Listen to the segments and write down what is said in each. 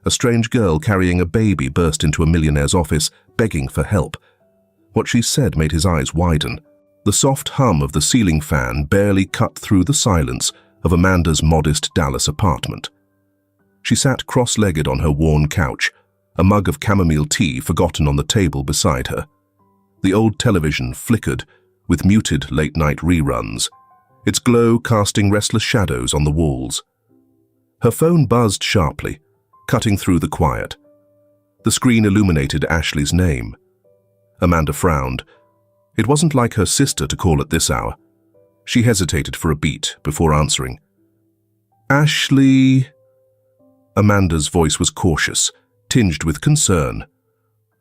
A strange girl carrying a baby burst into a millionaire's office, begging for help. What she said made his eyes widen. The soft hum of the ceiling fan barely cut through the silence of Amanda's modest Dallas apartment. She sat cross-legged on her worn couch, a mug of chamomile tea forgotten on the table beside her. The old television flickered with muted late-night reruns, its glow casting restless shadows on the walls. Her phone buzzed sharply, cutting through the quiet. The screen illuminated Ashley's name. Amanda frowned. It wasn't like her sister to call at this hour. She hesitated for a beat before answering. "Ashley..." Amanda's voice was cautious, tinged with concern.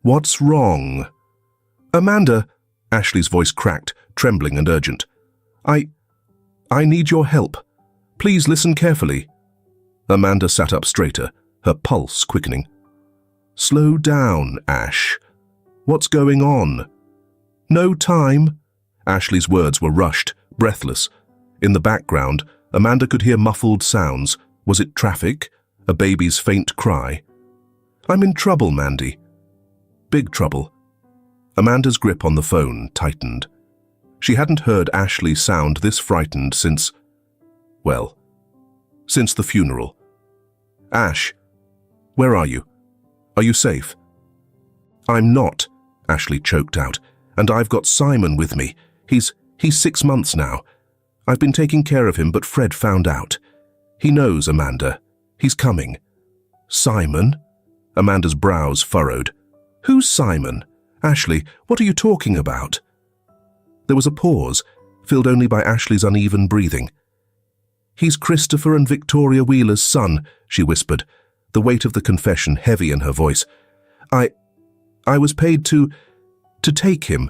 "What's wrong?" "Amanda," Ashley's voice cracked, trembling and urgent. I need your help. Please listen carefully." Amanda sat up straighter, her pulse quickening. "Slow down, Ash. What's going on?" "No time." Ashley's words were rushed, breathless. In the background, Amanda could hear muffled sounds. Was it traffic? A baby's faint cry? "I'm in trouble, Mandy." "Big trouble." Amanda's grip on the phone tightened. She hadn't heard Ashley sound this frightened since the funeral. "Ash, where are you? Are you safe?" "I'm not," Ashley choked out, "and I've got Simon with me. He's 6 months now. I've been taking care of him, but Fred found out. He knows, Amanda. He's coming." "Simon?" Amanda's brows furrowed. "Who's Simon? Ashley, what are you talking about?" There was a pause, filled only by Ashley's uneven breathing. "He's Christopher and Victoria Wheeler's son," she whispered, the weight of the confession heavy in her voice. I was paid to take him."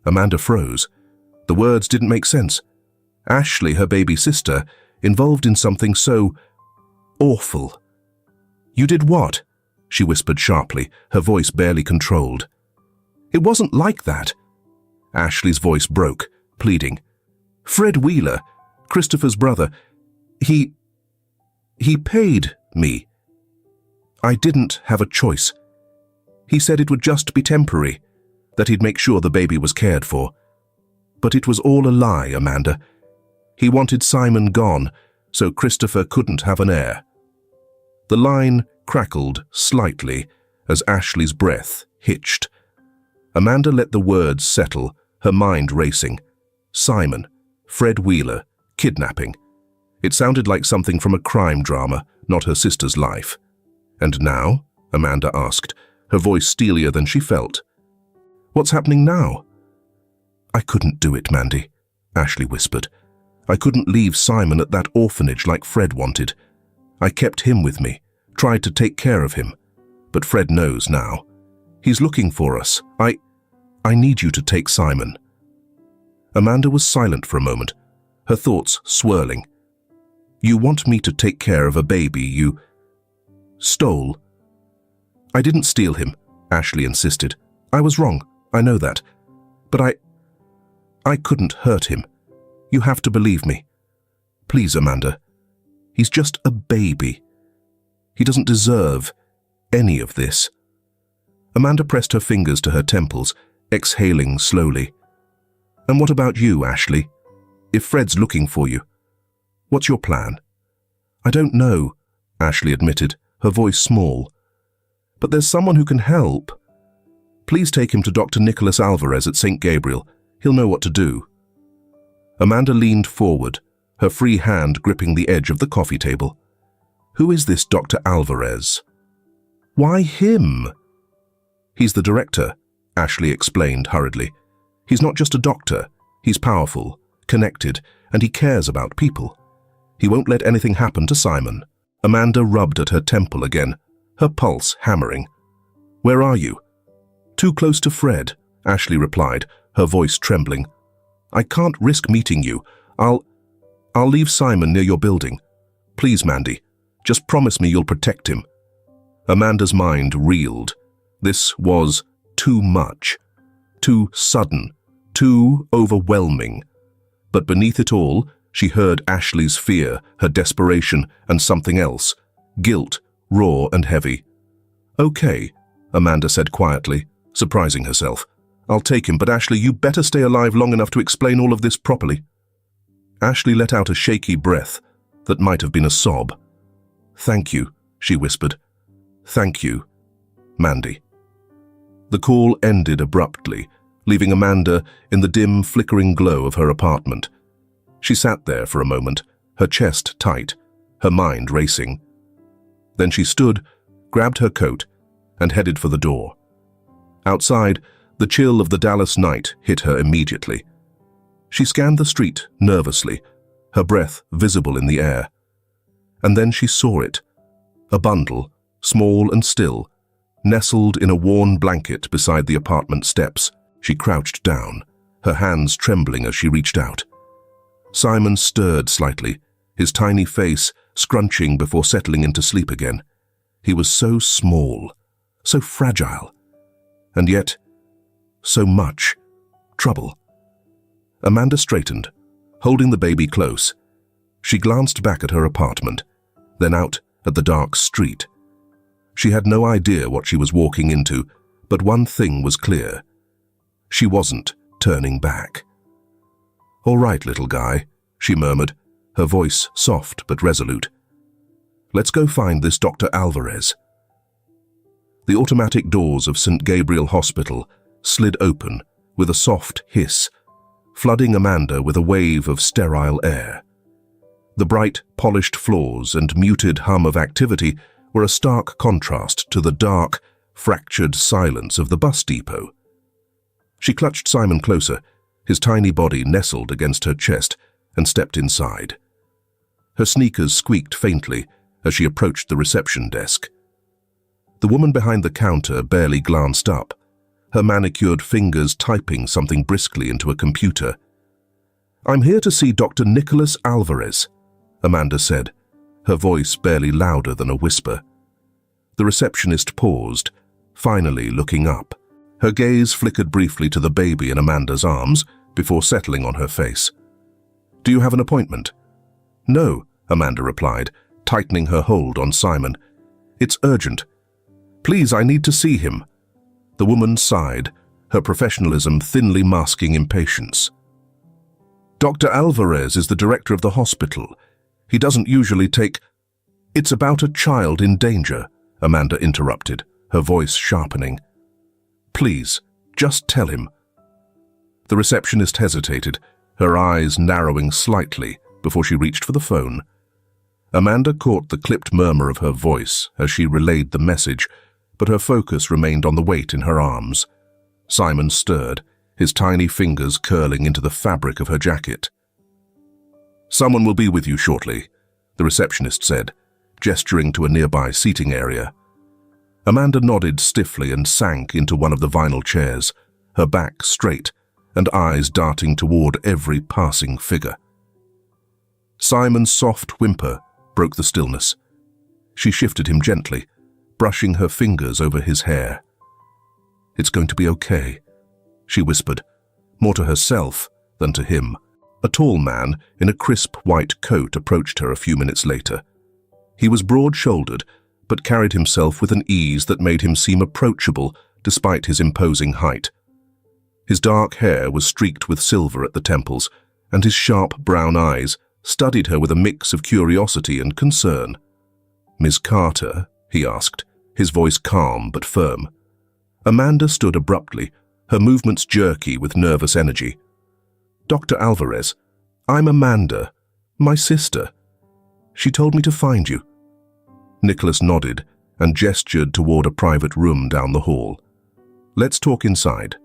Amanda froze. The words didn't make sense. Ashley, her baby sister, involved in something so awful. "You did what?" she whispered sharply, her voice barely controlled. "It wasn't like that." Ashley's voice broke, pleading. "Fred Wheeler, Christopher's brother, he paid me. I didn't have a choice. He said it would just be temporary, that he'd make sure the baby was cared for. But it was all a lie, Amanda. He wanted Simon gone, so Christopher couldn't have an heir." The line crackled slightly as Ashley's breath hitched. Amanda let the words settle, her mind racing. Simon, Fred Wheeler, kidnapping. It sounded like something from a crime drama, not her sister's life. "And now?" Amanda asked, her voice steelier than she felt. "What's happening now?" "I couldn't do it, Mandy," Ashley whispered. "I couldn't leave Simon at that orphanage like Fred wanted. I kept him with me, tried to take care of him. But Fred knows now. He's looking for us. I need you to take Simon." Amanda was silent for a moment, her thoughts swirling. "You want me to take care of a baby you stole?" "I didn't steal him," Ashley insisted. "I was wrong, I know that. But I couldn't hurt him. You have to believe me. Please, Amanda. He's just a baby. He doesn't deserve any of this." Amanda pressed her fingers to her temples, exhaling slowly. "And what about you, Ashley? If Fred's looking for you, what's your plan?" "I don't know," Ashley admitted, her voice small. "But there's someone who can help. Please take him to Dr. Nicholas Alvarez at St. Gabriel. He'll know what to do." Amanda leaned forward, her free hand gripping the edge of the coffee table. "Who is this Dr. Alvarez?" "Why him?" "He's the director," Ashley explained hurriedly. "He's not just a doctor. He's powerful, connected, and he cares about people. He won't let anything happen to Simon." Amanda rubbed at her temple again, her pulse hammering. "Where are you?" "Too close to Fred," Ashley replied, her voice trembling. "I can't risk meeting you. I'll leave Simon near your building. Please, Mandy, just promise me you'll protect him." Amanda's mind reeled. This was too much, too sudden, too overwhelming. But beneath it all, she heard Ashley's fear, her desperation, and something else, guilt, raw and heavy. "Okay," Amanda said quietly, surprising herself. "I'll take him, but Ashley, you better stay alive long enough to explain all of this properly." Ashley let out a shaky breath that might have been a sob. "Thank you," she whispered. "Thank you, Mandy." The call ended abruptly, leaving Amanda in the dim, flickering glow of her apartment. She sat there for a moment, her chest tight, her mind racing. Then she stood, grabbed her coat, and headed for the door. Outside, the chill of the Dallas night hit her immediately. She scanned the street nervously, her breath visible in the air. And then she saw it, a bundle, small and still, nestled in a worn blanket beside the apartment steps. She crouched down, her hands trembling as she reached out. Simon stirred slightly, his tiny face scrunching before settling into sleep again. He was so small, so fragile, and yet so much trouble. Amanda straightened, holding the baby close. She glanced back at her apartment, then out at the dark street. She had no idea what she was walking into, but one thing was clear. She wasn't turning back. "All right, little guy," she murmured, her voice soft but resolute. "Let's go find this Dr. Alvarez." The automatic doors of St. Gabriel Hospital slid open with a soft hiss, flooding Amanda with a wave of sterile air. The bright, polished floors and muted hum of activity were a stark contrast to the dark, fractured silence of the bus depot. She clutched Simon closer, his tiny body nestled against her chest, and stepped inside. Her sneakers squeaked faintly as she approached the reception desk. The woman behind the counter barely glanced up, her manicured fingers typing something briskly into a computer. "I'm here to see Dr. Nicholas Alvarez," Amanda said, her voice barely louder than a whisper. The receptionist paused, finally looking up. Her gaze flickered briefly to the baby in Amanda's arms before settling on her face. "Do you have an appointment?" "No," Amanda replied, tightening her hold on Simon. "It's urgent. Please, I need to see him." The woman sighed, her professionalism thinly masking impatience. "Dr. Alvarez is the director of the hospital. He doesn't usually take—" "It's about a child in danger," Amanda interrupted, her voice sharpening. "Please, just tell him." The receptionist hesitated, her eyes narrowing slightly before she reached for the phone. Amanda caught the clipped murmur of her voice as she relayed the message, but her focus remained on the weight in her arms. Simon stirred, his tiny fingers curling into the fabric of her jacket. "Someone will be with you shortly," the receptionist said, gesturing to a nearby seating area. Amanda nodded stiffly and sank into one of the vinyl chairs, her back straight and eyes darting toward every passing figure. Simon's soft whimper broke the stillness. She shifted him gently, brushing her fingers over his hair. "It's going to be okay," she whispered, more to herself than to him. A tall man in a crisp white coat approached her a few minutes later. He was broad-shouldered, but carried himself with an ease that made him seem approachable despite his imposing height. His dark hair was streaked with silver at the temples, and his sharp brown eyes studied her with a mix of curiosity and concern. "Miss Carter?" he asked, his voice calm but firm. Amanda stood abruptly, her movements jerky with nervous energy. "Dr. Alvarez, I'm Amanda, my sister. She told me to find you." Nicholas nodded and gestured toward a private room down the hall. "Let's talk inside."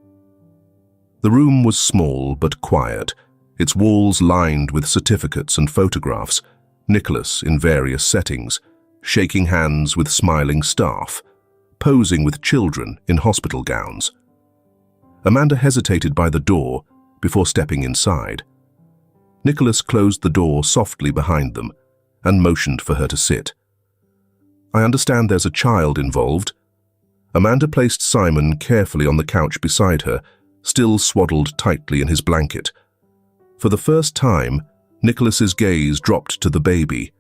The room was small but quiet, its walls lined with certificates and photographs, Nicholas in various settings, shaking hands with smiling staff, posing with children in hospital gowns. Amanda hesitated by the door before stepping inside. Nicholas closed the door softly behind them and motioned for her to sit. "I understand there's a child involved." Amanda placed Simon carefully on the couch beside her, still swaddled tightly in his blanket. For the first time, Nicholas's gaze dropped to the baby.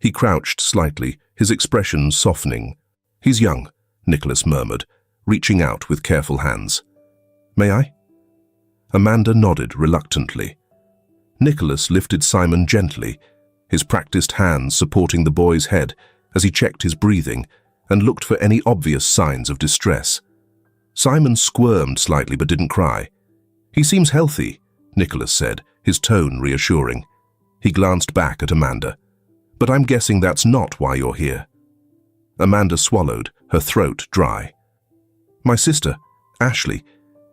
He crouched slightly, his expression softening. "He's young," Nicholas murmured, reaching out with careful hands. "May I?" Amanda nodded reluctantly. Nicholas lifted Simon gently, his practiced hands supporting the boy's head as he checked his breathing and looked for any obvious signs of distress. Simon squirmed slightly but didn't cry. "He seems healthy," Nicholas said, his tone reassuring. He glanced back at Amanda. "But I'm guessing that's not why you're here." Amanda swallowed, her throat dry. "My sister, Ashley,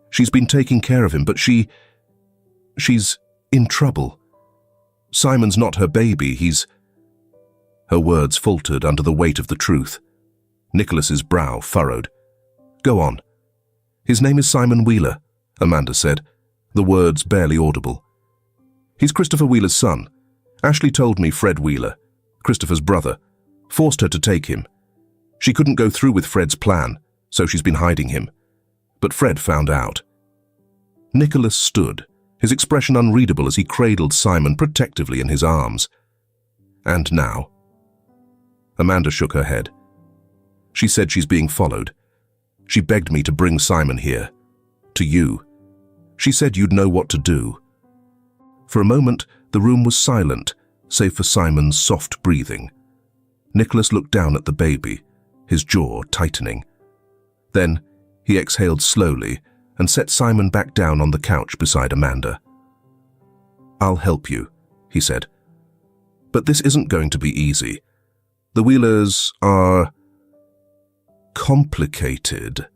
she's been taking care of him, but she's in trouble. Simon's not her baby, he's—" Her words faltered under the weight of the truth. Nicholas's brow furrowed. "Go on." "His name is Simon Wheeler," Amanda said, the words barely audible. "He's Christopher Wheeler's son. Ashley told me Fred Wheeler, Christopher's brother, forced her to take him. She couldn't go through with Fred's plan, so she's been hiding him. But Fred found out." Nicholas stood, his expression unreadable as he cradled Simon protectively in his arms. "And now?" Amanda shook her head. "She said she's being followed. She begged me to bring Simon here. To you. She said you'd know what to do." For a moment, the room was silent, save for Simon's soft breathing. Nicholas looked down at the baby, his jaw tightening. Then, he exhaled slowly and set Simon back down on the couch beside Amanda. "I'll help you," he said. "But this isn't going to be easy. The Wheelers are complicated."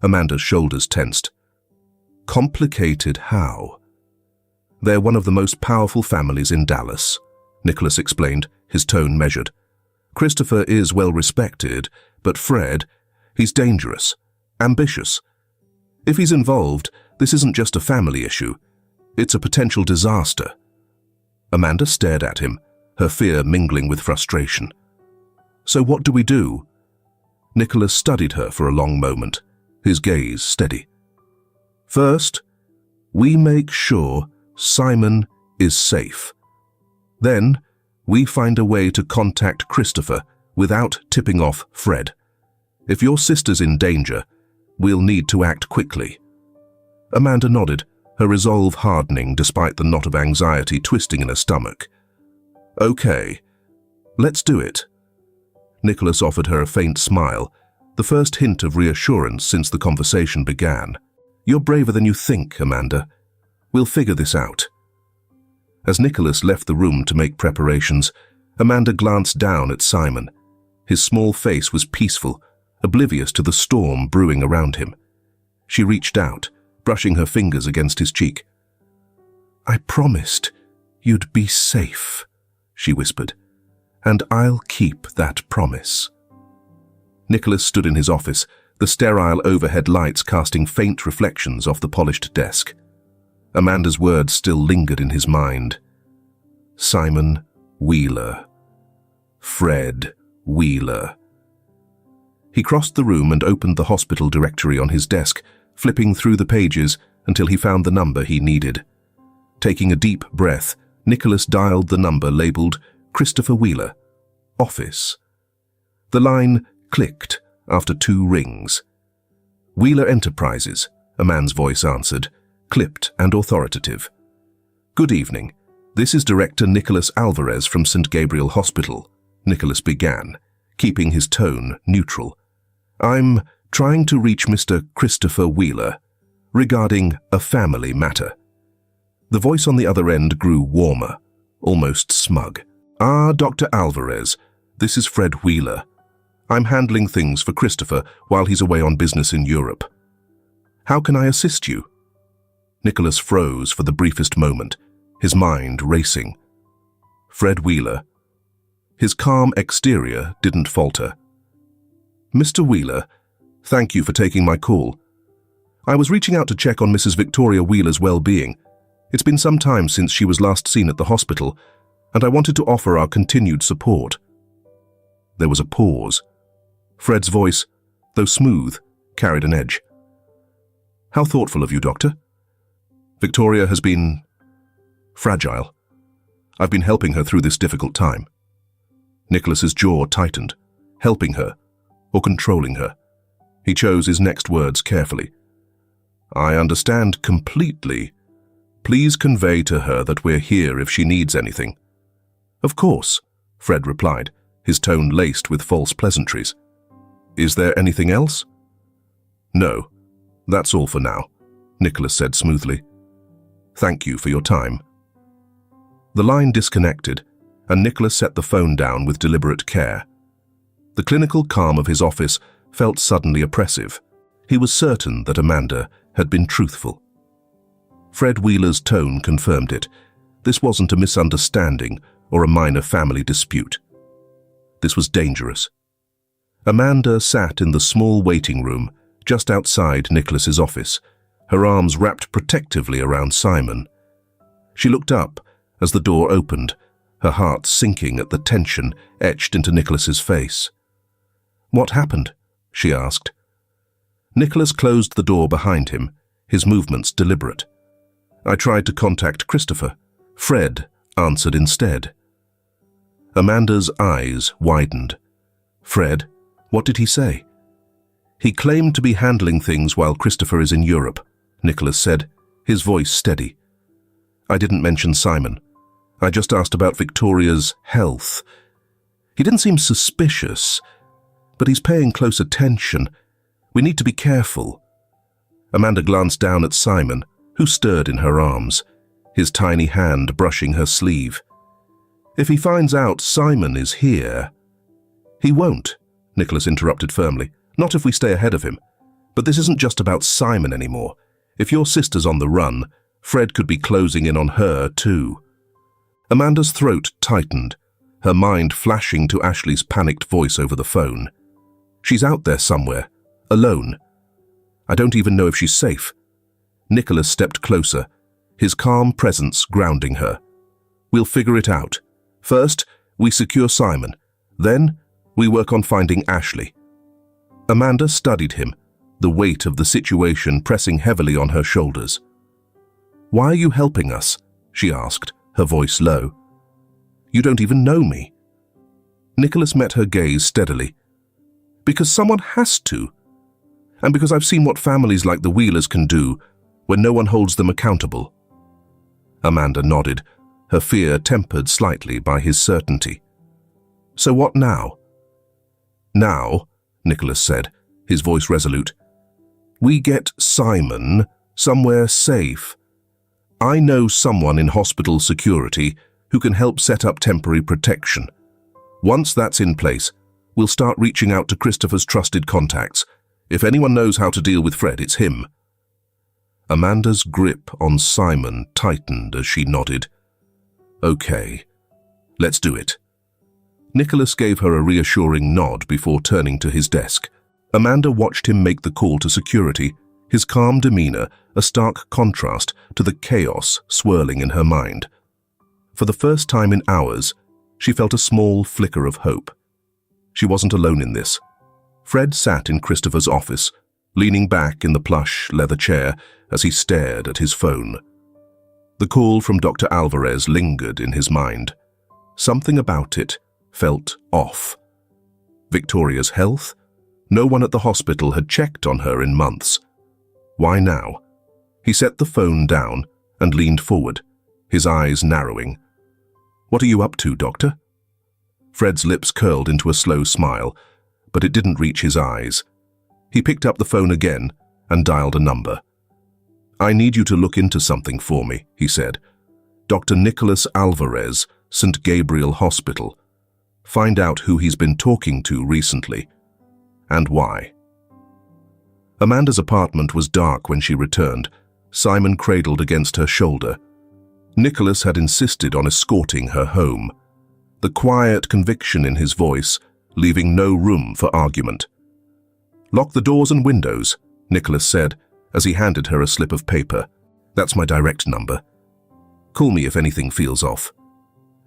Amanda's shoulders tensed. "Complicated how?" "They're one of the most powerful families in Dallas," Nicholas explained, his tone measured. "Christopher is well respected, but Fred, he's dangerous, ambitious. If he's involved, this isn't just a family issue. It's a potential disaster." Amanda stared at him, her fear mingling with frustration. "So what do we do?" Nicholas studied her for a long moment, his gaze steady. "First, we make sure Simon is safe. Then, we find a way to contact Christopher without tipping off Fred. If your sister's in danger, we'll need to act quickly." Amanda nodded, her resolve hardening despite the knot of anxiety twisting in her stomach. "Okay, let's do it." Nicholas offered her a faint smile, the first hint of reassurance since the conversation began. "You're braver than you think, Amanda. We'll figure this out." As Nicholas left the room to make preparations, Amanda glanced down at Simon. His small face was peaceful, oblivious to the storm brewing around him. She reached out, brushing her fingers against his cheek. "I promised you'd be safe," she whispered, "and I'll keep that promise." Nicholas stood in his office, the sterile overhead lights casting faint reflections off the polished desk. Amanda's words still lingered in his mind. Simon Wheeler. Fred Wheeler. He crossed the room and opened the hospital directory on his desk, flipping through the pages until he found the number he needed. Taking a deep breath, Nicholas dialed the number labeled Christopher Wheeler, office. The line clicked after 2 rings. "Wheeler Enterprises," a man's voice answered, clipped and authoritative. "Good evening. This is Director Nicholas Alvarez from St. Gabriel Hospital," Nicholas began, keeping his tone neutral. "I'm trying to reach Mr. Christopher Wheeler regarding a family matter." The voice on the other end grew warmer, almost smug. "Ah, Dr. Alvarez, this is Fred Wheeler. I'm handling things for Christopher while he's away on business in Europe. How can I assist you?" Nicholas froze for the briefest moment, his mind racing. Fred Wheeler. His calm exterior didn't falter. "Mr. Wheeler, thank you for taking my call. I was reaching out to check on Mrs. Victoria Wheeler's well-being. It's been some time since she was last seen at the hospital, and I wanted to offer our continued support." There was a pause. Fred's voice, though smooth, carried an edge. "How thoughtful of you, Doctor. Victoria has been fragile. I've been helping her through this difficult time." Nicholas's jaw tightened. Helping her, or controlling her? He chose his next words carefully. I understand completely. Please convey to her that we're here if she needs anything. Of course, Fred replied, his tone laced with false pleasantries. Is there anything else? No, that's all for now, Nicholas said smoothly. Thank you for your time. The line disconnected, and Nicholas set the phone down with deliberate care. The clinical calm of his office felt suddenly oppressive. He was certain that Amanda had been truthful. Fred Wheeler's tone confirmed it. This wasn't a misunderstanding or a minor family dispute. This was dangerous. Amanda sat in the small waiting room just outside Nicholas's office, her arms wrapped protectively around Simon. She looked up as the door opened, her heart sinking at the tension etched into Nicholas's face. What happened? She asked. Nicholas closed the door behind him, his movements deliberate. I tried to contact Christopher. Fred answered instead. Amanda's eyes widened. Fred, what did he say? He claimed to be handling things while Christopher is in Europe, Nicholas said, his voice steady. I didn't mention Simon. I just asked about Victoria's health. He didn't seem suspicious, but he's paying close attention. We need to be careful. Amanda glanced down at Simon, who stirred in her arms, his tiny hand brushing her sleeve. If he finds out Simon is here... He won't, Nicholas interrupted firmly. Not if we stay ahead of him. But this isn't just about Simon anymore. If your sister's on the run, Fred could be closing in on her too. Amanda's throat tightened, her mind flashing to Ashley's panicked voice over the phone. She's out there somewhere, alone. I don't even know if she's safe. Nicholas stepped closer, his calm presence grounding her. We'll figure it out. First, we secure Simon. Then, we work on finding Ashley. Amanda studied him, the weight of the situation pressing heavily on her shoulders. Why are you helping us? She asked, her voice low. You don't even know me. Nicholas met her gaze steadily. Because someone has to. And because I've seen what families like the Wheelers can do when no one holds them accountable. Amanda nodded, her fear tempered slightly by his certainty. So what now? Now, Nicholas said, his voice resolute, we get Simon somewhere safe. I know someone in hospital security who can help set up temporary protection. Once that's in place, we'll start reaching out to Christopher's trusted contacts. If anyone knows how to deal with Fred, it's him. Amanda's grip on Simon tightened as she nodded. Okay, let's do it. Nicholas gave her a reassuring nod before turning to his desk. Amanda watched him make the call to security, his calm demeanor a stark contrast to the chaos swirling in her mind. For the first time in hours, she felt a small flicker of hope. She wasn't alone in this. Fred sat in Christopher's office, leaning back in the plush leather chair as he stared at his phone. The call from Dr. Alvarez lingered in his mind. Something about it felt off. Victoria's health? No one at the hospital had checked on her in months. Why now? He set the phone down and leaned forward, his eyes narrowing. What are you up to, Doctor? Fred's lips curled into a slow smile, but it didn't reach his eyes. He picked up the phone again and dialed a number. I need you to look into something for me, he said. Dr. Nicholas Alvarez, St. Gabriel Hospital. Find out who he's been talking to recently, and why. Amanda's apartment was dark when she returned, Simon cradled against her shoulder. Nicholas had insisted on escorting her home, the quiet conviction in his voice leaving no room for argument. Lock the doors and windows, Nicholas said as he handed her a slip of paper. That's my direct number. Call me if anything feels off.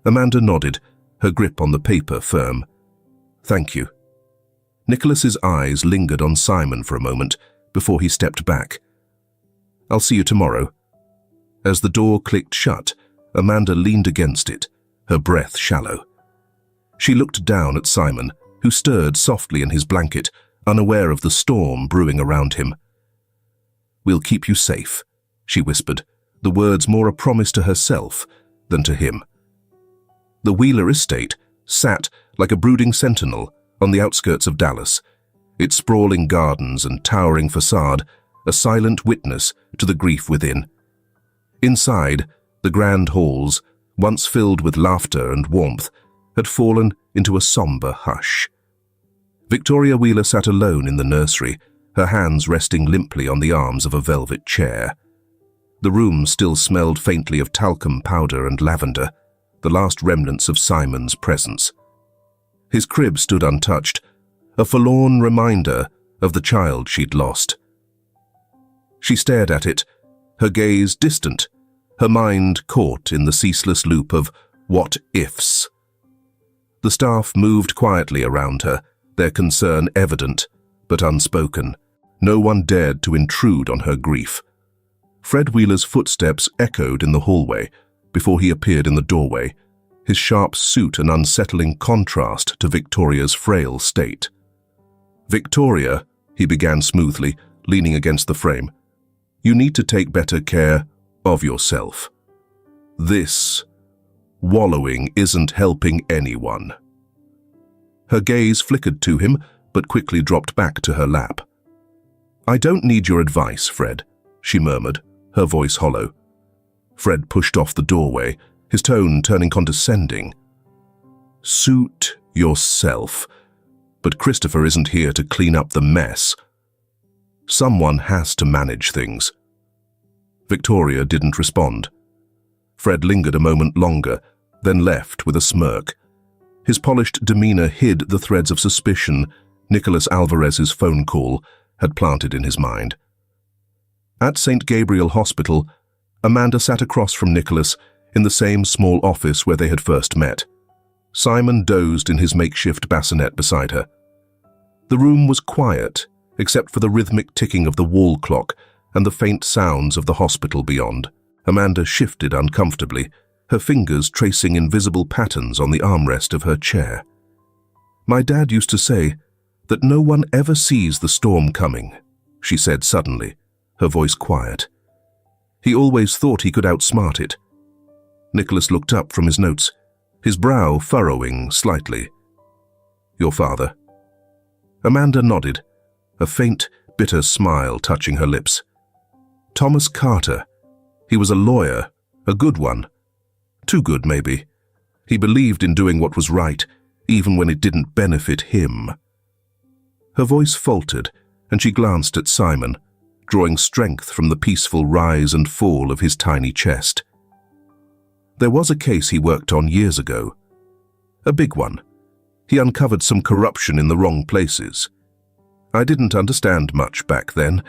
Amanda nodded, her grip on the paper firm. Thank you. Nicholas's eyes lingered on Simon for a moment before he stepped back. I'll see you tomorrow. As the door clicked shut, Amanda leaned against it, her breath shallow. She looked down at Simon, who stirred softly in his blanket, unaware of the storm brewing around him. "We'll keep you safe," she whispered, the words more a promise to herself than to him. The Wheeler estate sat like a brooding sentinel on the outskirts of Dallas, its sprawling gardens and towering facade a silent witness to the grief within. Inside, the grand halls, once filled with laughter and warmth, had fallen into a somber hush. Victoria Wheeler sat alone in the nursery, her hands resting limply on the arms of a velvet chair. The room still smelled faintly of talcum powder and lavender, the last remnants of Simon's presence. His crib stood untouched, a forlorn reminder of the child she'd lost. She stared at it, her gaze distant, her mind caught in the ceaseless loop of what-ifs. The staff moved quietly around her, their concern evident, but unspoken. No one dared to intrude on her grief. Fred Wheeler's footsteps echoed in the hallway before he appeared in the doorway, his sharp suit an unsettling contrast to Victoria's frail state. "Victoria," he began smoothly, leaning against the frame, "you need to take better care of yourself. This wallowing isn't helping anyone." Her gaze flickered to him, but quickly dropped back to her lap. "I don't need your advice, Fred," she murmured, her voice hollow. Fred pushed off the doorway, his tone turning condescending. "Suit yourself. But Christopher isn't here to clean up the mess. Someone has to manage things." Victoria didn't respond. Fred lingered a moment longer, then left with a smirk. His polished demeanor hid the threads of suspicion Nicholas Alvarez's phone call had planted in his mind. At St. Gabriel Hospital, Amanda sat across from Nicholas in the same small office where they had first met. Simon dozed in his makeshift bassinet beside her. The room was quiet, except for the rhythmic ticking of the wall clock and the faint sounds of the hospital beyond. Amanda shifted uncomfortably, her fingers tracing invisible patterns on the armrest of her chair. "My dad used to say that no one ever sees the storm coming," she said suddenly, her voice quiet. "He always thought he could outsmart it." Nicholas looked up from his notes, his brow furrowing slightly. "Your father?" Amanda nodded, a faint, bitter smile touching her lips. "Thomas Carter. He was a lawyer, a good one. Too good, maybe. He believed in doing what was right, even when it didn't benefit him." Her voice faltered, and she glanced at Simon, drawing strength from the peaceful rise and fall of his tiny chest. "There was a case he worked on years ago. A big one. He uncovered some corruption in the wrong places. I didn't understand much back then,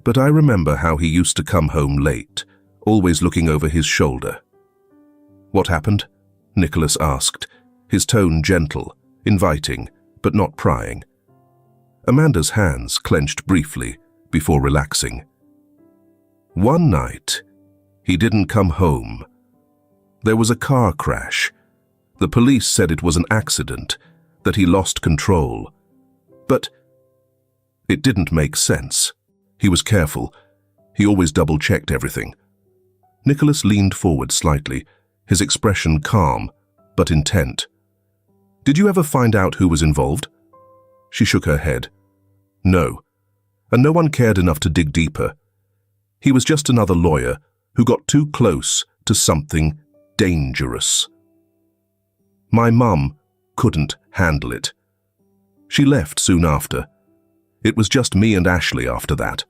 but I remember how he used to come home late, always looking over his shoulder." "What happened?" Nicholas asked, his tone gentle, inviting, but not prying. Amanda's hands clenched briefly before relaxing. "One night, he didn't come home. There was a car crash. The police said it was an accident, that he lost control. But it didn't make sense. He was careful. He always double-checked everything." Nicholas leaned forward slightly, his expression calm, but intent. "Did you ever find out who was involved?" She shook her head. "No, and no one cared enough to dig deeper. He was just another lawyer who got too close to something dangerous. My mum couldn't handle it. She left soon after. It was just me and Ashley after that."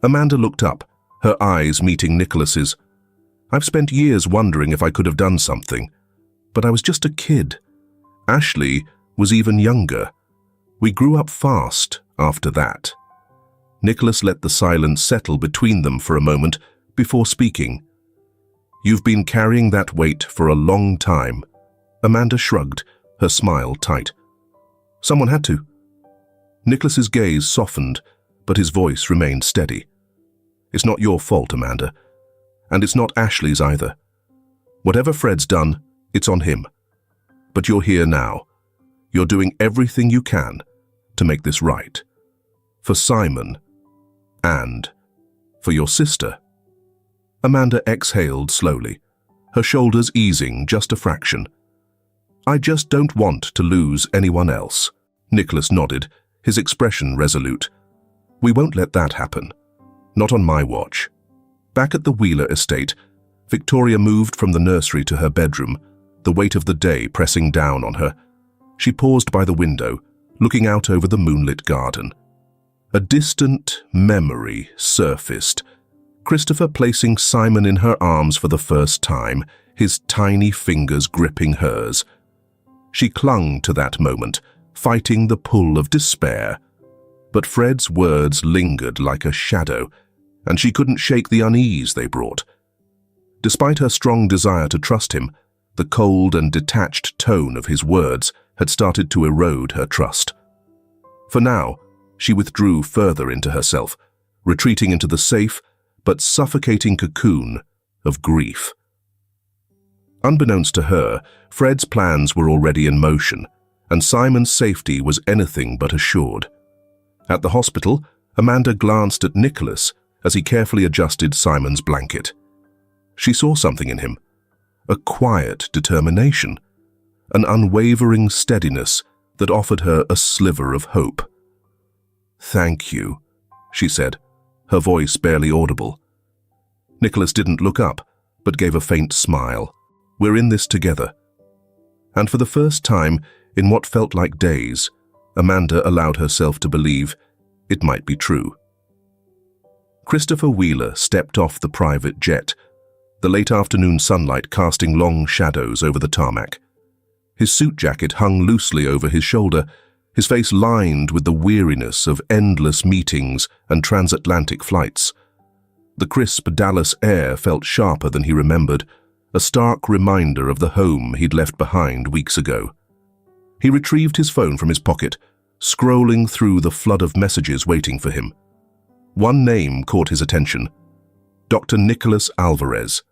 Amanda looked up, her eyes meeting Nicholas's. "I've spent years wondering if I could have done something, but I was just a kid. Ashley was even younger. We grew up fast after that." Nicholas let the silence settle between them for a moment before speaking. "You've been carrying that weight for a long time." Amanda shrugged, her smile tight. "Someone had to." Nicholas's gaze softened, but his voice remained steady. "It's not your fault, Amanda. And it's not Ashley's either. Whatever Fred's done, it's on him. But you're here now. You're doing everything you can to make this right. For Simon and for your sister." Amanda exhaled slowly, her shoulders easing just a fraction. "I just don't want to lose anyone else." Nicholas nodded, his expression resolute. "We won't let that happen. Not on my watch." Back at the Wheeler estate, Victoria moved from the nursery to her bedroom, the weight of the day pressing down on her. She paused by the window, looking out over the moonlit garden. A distant memory surfaced. Christopher placing Simon in her arms for the first time, his tiny fingers gripping hers. She clung to that moment, fighting the pull of despair. But Fred's words lingered like a shadow, and she couldn't shake the unease they brought. Despite her strong desire to trust him, the cold and detached tone of his words had started to erode her trust. For now, she withdrew further into herself, retreating into the safe but suffocating cocoon of grief. Unbeknownst to her, Fred's plans were already in motion, and Simon's safety was anything but assured. At the hospital, Amanda glanced at Nicholas as he carefully adjusted Simon's blanket. She saw something in him, a quiet determination, an unwavering steadiness that offered her a sliver of hope. "Thank you," she said, her voice barely audible. Nicholas didn't look up, but gave a faint smile. "We're in this together." And for the first time, in what felt like days, Amanda allowed herself to believe it might be true. Christopher Wheeler stepped off the private jet, the late afternoon sunlight casting long shadows over the tarmac. His suit jacket hung loosely over his shoulder, his face lined with the weariness of endless meetings and transatlantic flights. The crisp Dallas air felt sharper than he remembered, a stark reminder of the home he'd left behind weeks ago. He retrieved his phone from his pocket, scrolling through the flood of messages waiting for him. One name caught his attention: Dr. Nicholas Alvarez.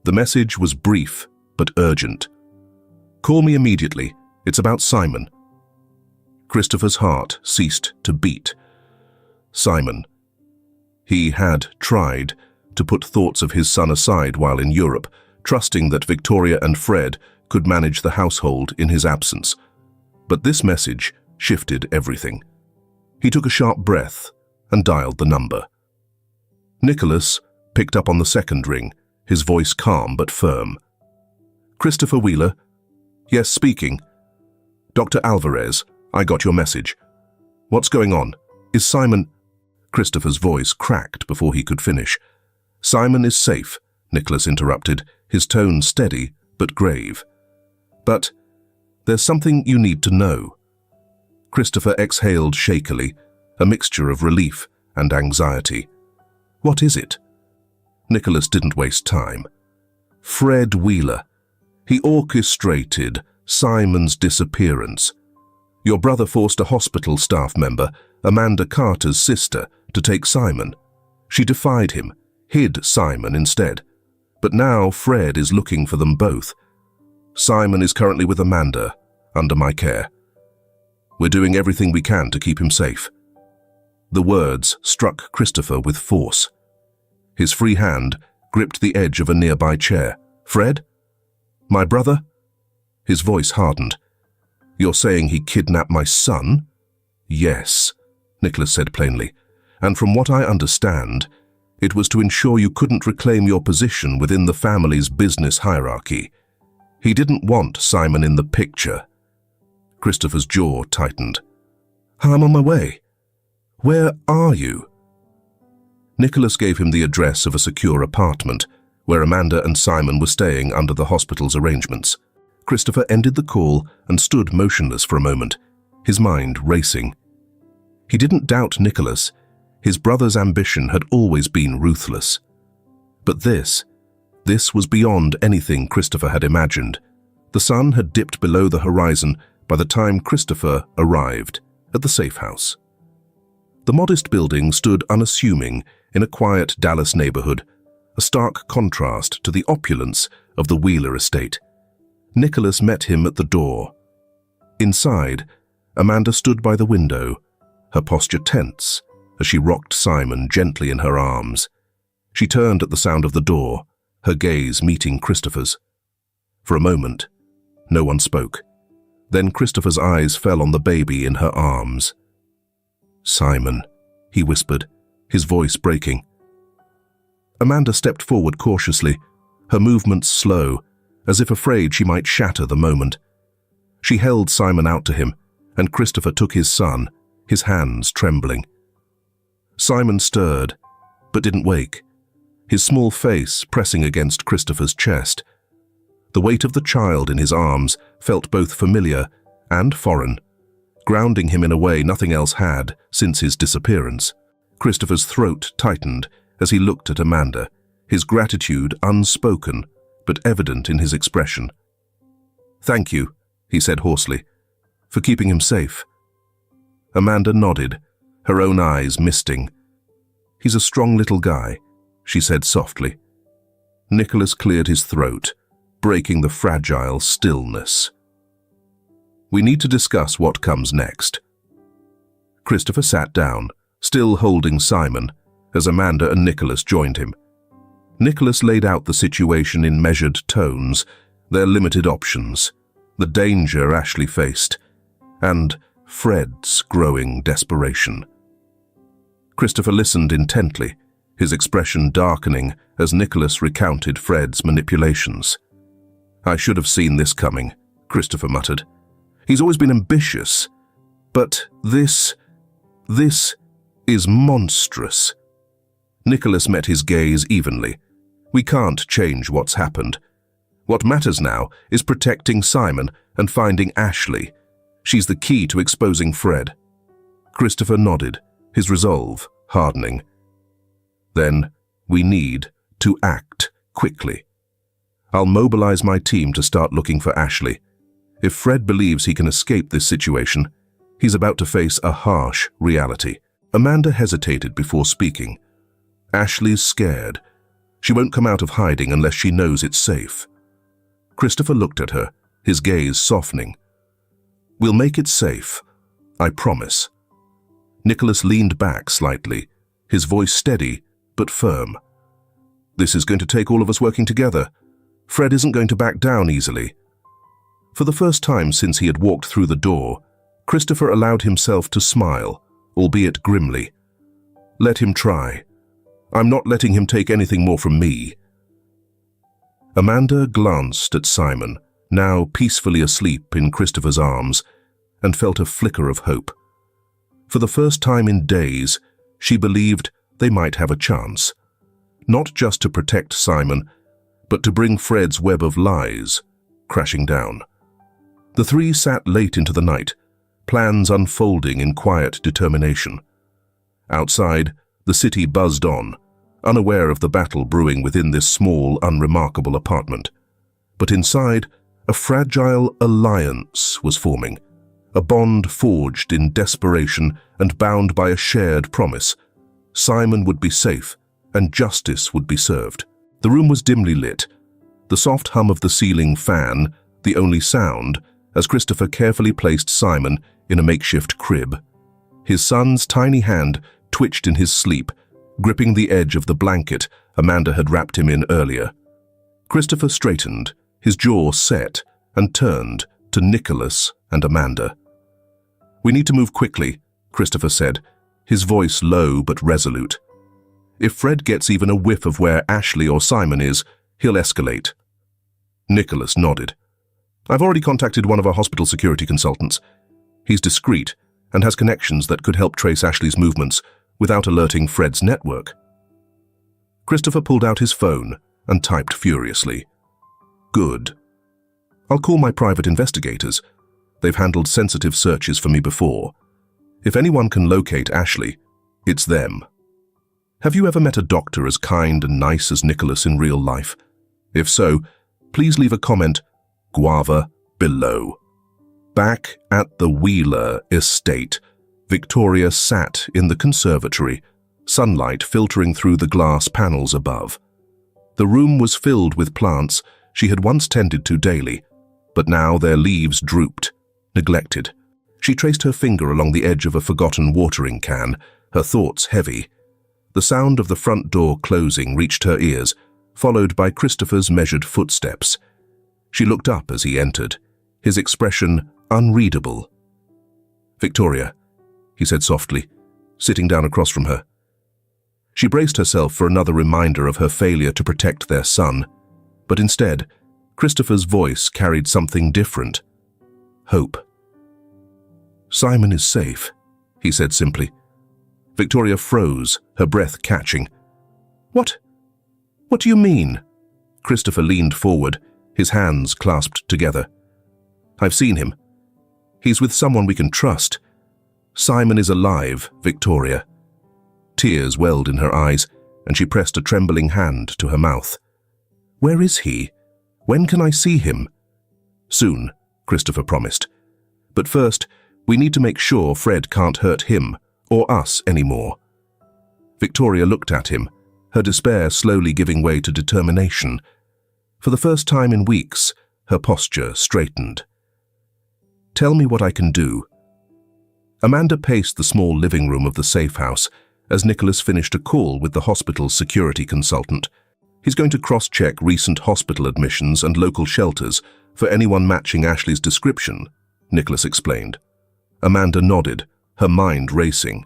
The message was brief but urgent. "Call me immediately. It's about Simon." Christopher's heart ceased to beat. Simon. He had tried to put thoughts of his son aside while in Europe, trusting that Victoria and Fred could manage the household in his absence. But this message shifted everything. He took a sharp breath and dialed the number. Nicholas picked up on the second ring, his voice calm but firm. "Christopher Wheeler?" "Yes, speaking." "Dr. Alvarez, I got your message. What's going on? Is Simon—" Christopher's voice cracked before he could finish. "Simon is safe," Nicholas interrupted, his tone steady but grave. "But there's something you need to know." Christopher exhaled shakily, a mixture of relief and anxiety. "What is it?" Nicholas didn't waste time. Fred Wheeler. He orchestrated Simon's disappearance. Your brother forced a hospital staff member, Amanda Carter's sister, to take Simon. She defied him, hid Simon instead. But now Fred is looking for them both. Simon is currently with Amanda, under my care. We're doing everything we can to keep him safe. The words struck Christopher with force. His free hand gripped the edge of a nearby chair. "Fred? My brother?" His voice hardened. "You're saying he kidnapped my son?" "Yes," Nicholas said plainly. "And from what I understand, it was to ensure you couldn't reclaim your position within the family's business hierarchy. He didn't want Simon in the picture." Christopher's jaw tightened. "I'm on my way. Where are you?" Nicholas gave him the address of a secure apartment, where Amanda and Simon were staying under the hospital's arrangements. Christopher ended the call and stood motionless for a moment, his mind racing. He didn't doubt Nicholas. His brother's ambition had always been ruthless. But this was beyond anything Christopher had imagined. The sun had dipped below the horizon by the time Christopher arrived at the safe house. The modest building stood unassuming in a quiet Dallas neighborhood, a stark contrast to the opulence of the Wheeler estate. Nicholas met him at the door. Inside, Amanda stood by the window, her posture tense as she rocked Simon gently in her arms. She turned at the sound of the door, her gaze meeting Christopher's. For a moment, no one spoke. Then Christopher's eyes fell on the baby in her arms. "Simon," he whispered, his voice breaking. Amanda stepped forward cautiously, her movements slow, as if afraid she might shatter the moment. She held Simon out to him, and Christopher took his son, his hands trembling. Simon stirred, but didn't wake, his small face pressing against Christopher's chest. The weight of the child in his arms felt both familiar and foreign, grounding him in a way nothing else had since his disappearance. Christopher's throat tightened as he looked at Amanda, his gratitude unspoken but evident in his expression. "Thank you," he said hoarsely, "for keeping him safe." Amanda nodded, her own eyes misting. "He's a strong little guy," she said softly. Nicholas cleared his throat, breaking the fragile stillness. "We need to discuss what comes next." Christopher sat down, still holding Simon, as Amanda and Nicholas joined him. Nicholas laid out the situation in measured tones, their limited options, the danger Ashley faced, and Fred's growing desperation. Christopher listened intently, his expression darkening as Nicholas recounted Fred's manipulations. "I should have seen this coming," Christopher muttered. "He's always been ambitious, but this is monstrous." Nicholas met his gaze evenly. "We can't change what's happened. What matters now is protecting Simon and finding Ashley. She's the key to exposing Fred." Christopher nodded, his resolve hardening. "Then we need to act quickly. I'll mobilize my team to start looking for Ashley. If Fred believes he can escape this situation, he's about to face a harsh reality." Amanda hesitated before speaking. "Ashley's scared. She won't come out of hiding unless she knows it's safe." Christopher looked at her, his gaze softening. "We'll make it safe, I promise." Nicholas leaned back slightly, his voice steady but firm. "This is going to take all of us working together. Fred isn't going to back down easily." For the first time since he had walked through the door, Christopher allowed himself to smile, albeit grimly. "Let him try. I'm not letting him take anything more from me." Amanda glanced at Simon, now peacefully asleep in Christopher's arms, and felt a flicker of hope. For the first time in days, she believed they might have a chance, not just to protect Simon, but to bring Fred's web of lies crashing down. The three sat late into the night, plans unfolding in quiet determination. Outside, the city buzzed on, unaware of the battle brewing within this small, unremarkable apartment. But inside, a fragile alliance was forming, a bond forged in desperation and bound by a shared promise. Simon would be safe, and justice would be served. The room was dimly lit, the soft hum of the ceiling fan the only sound, as Christopher carefully placed Simon in a makeshift crib. His son's tiny hand twitched in his sleep, gripping the edge of the blanket Amanda had wrapped him in earlier. Christopher straightened, his jaw set, and turned to Nicholas and Amanda. "We need to move quickly," Christopher said, his voice low but resolute. "If Fred gets even a whiff of where Ashley or Simon is, he'll escalate." Nicholas nodded. "I've already contacted one of our hospital security consultants. He's discreet and has connections that could help trace Ashley's movements without alerting Fred's network." Christopher pulled out his phone and typed furiously. "Good. I'll call my private investigators. They've handled sensitive searches for me before. If anyone can locate Ashley, it's them." Have you ever met a doctor as kind and nice as Nicholas in real life? If so, please leave a comment, guava, below. Back at the Wheeler estate, Victoria sat in the conservatory, sunlight filtering through the glass panels above. The room was filled with plants she had once tended to daily, but now their leaves drooped, neglected. She traced her finger along the edge of a forgotten watering can, her thoughts heavy. The sound of the front door closing reached her ears, followed by Christopher's measured footsteps. She looked up as he entered, his expression unreadable. "Victoria," he said softly, sitting down across from her. She braced herself for another reminder of her failure to protect their son, but instead, Christopher's voice carried something different. Hope. "Simon is safe," he said simply. Victoria froze, her breath catching. What? What do you mean?" Christopher leaned forward, his hands clasped together. "I've seen him. He's with someone we can trust. Simon is alive, Victoria." Tears welled in her eyes, and she pressed a trembling hand to her mouth. "Where is he? When can I see him?" "Soon," Christopher promised. "But first, we need to make sure Fred can't hurt him or us anymore." Victoria looked at him, her despair slowly giving way to determination. For the first time in weeks, her posture straightened. "Tell me what I can do." Amanda paced the small living room of the safe house as Nicholas finished a call with the hospital's security consultant. He's going to cross-check recent hospital admissions and local shelters for anyone matching Ashley's description, Nicholas explained. Amanda nodded, her mind racing.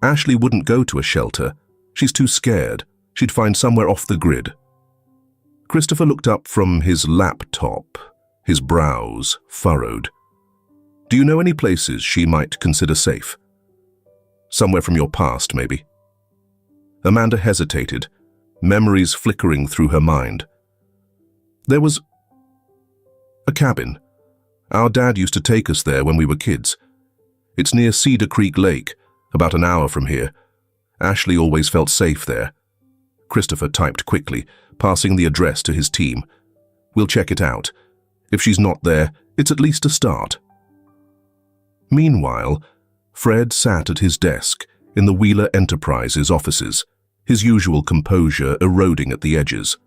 Ashley wouldn't go to a shelter. She's too scared. She'd find somewhere off the grid. Christopher looked up from his laptop, his brows furrowed. "Do you know any places she might consider safe? Somewhere from your past, maybe?" Amanda hesitated, memories flickering through her mind. "There was a cabin. Our dad used to take us there when we were kids. It's near Cedar Creek Lake, about an hour from here. Ashley always felt safe there." Christopher typed quickly, passing the address to his team. "We'll check it out. If she's not there, it's at least a start." Meanwhile, Fred sat at his desk in the Wheeler Enterprises offices, his usual composure eroding at the edges.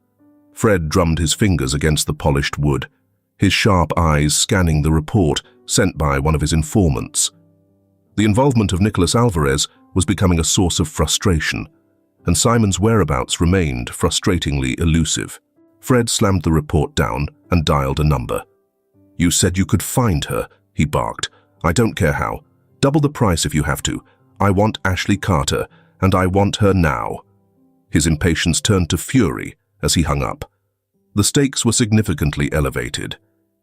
Fred drummed his fingers against the polished wood, his sharp eyes scanning the report sent by one of his informants. The involvement of Nicholas Alvarez was becoming a source of frustration, and Simon's whereabouts remained frustratingly elusive. Fred slammed the report down and dialed a number. "You said you could find her," he barked. "I don't care how. Double the price if you have to. I want Ashley Carter, and I want her now." His impatience turned to fury as he hung up. The stakes were significantly elevated.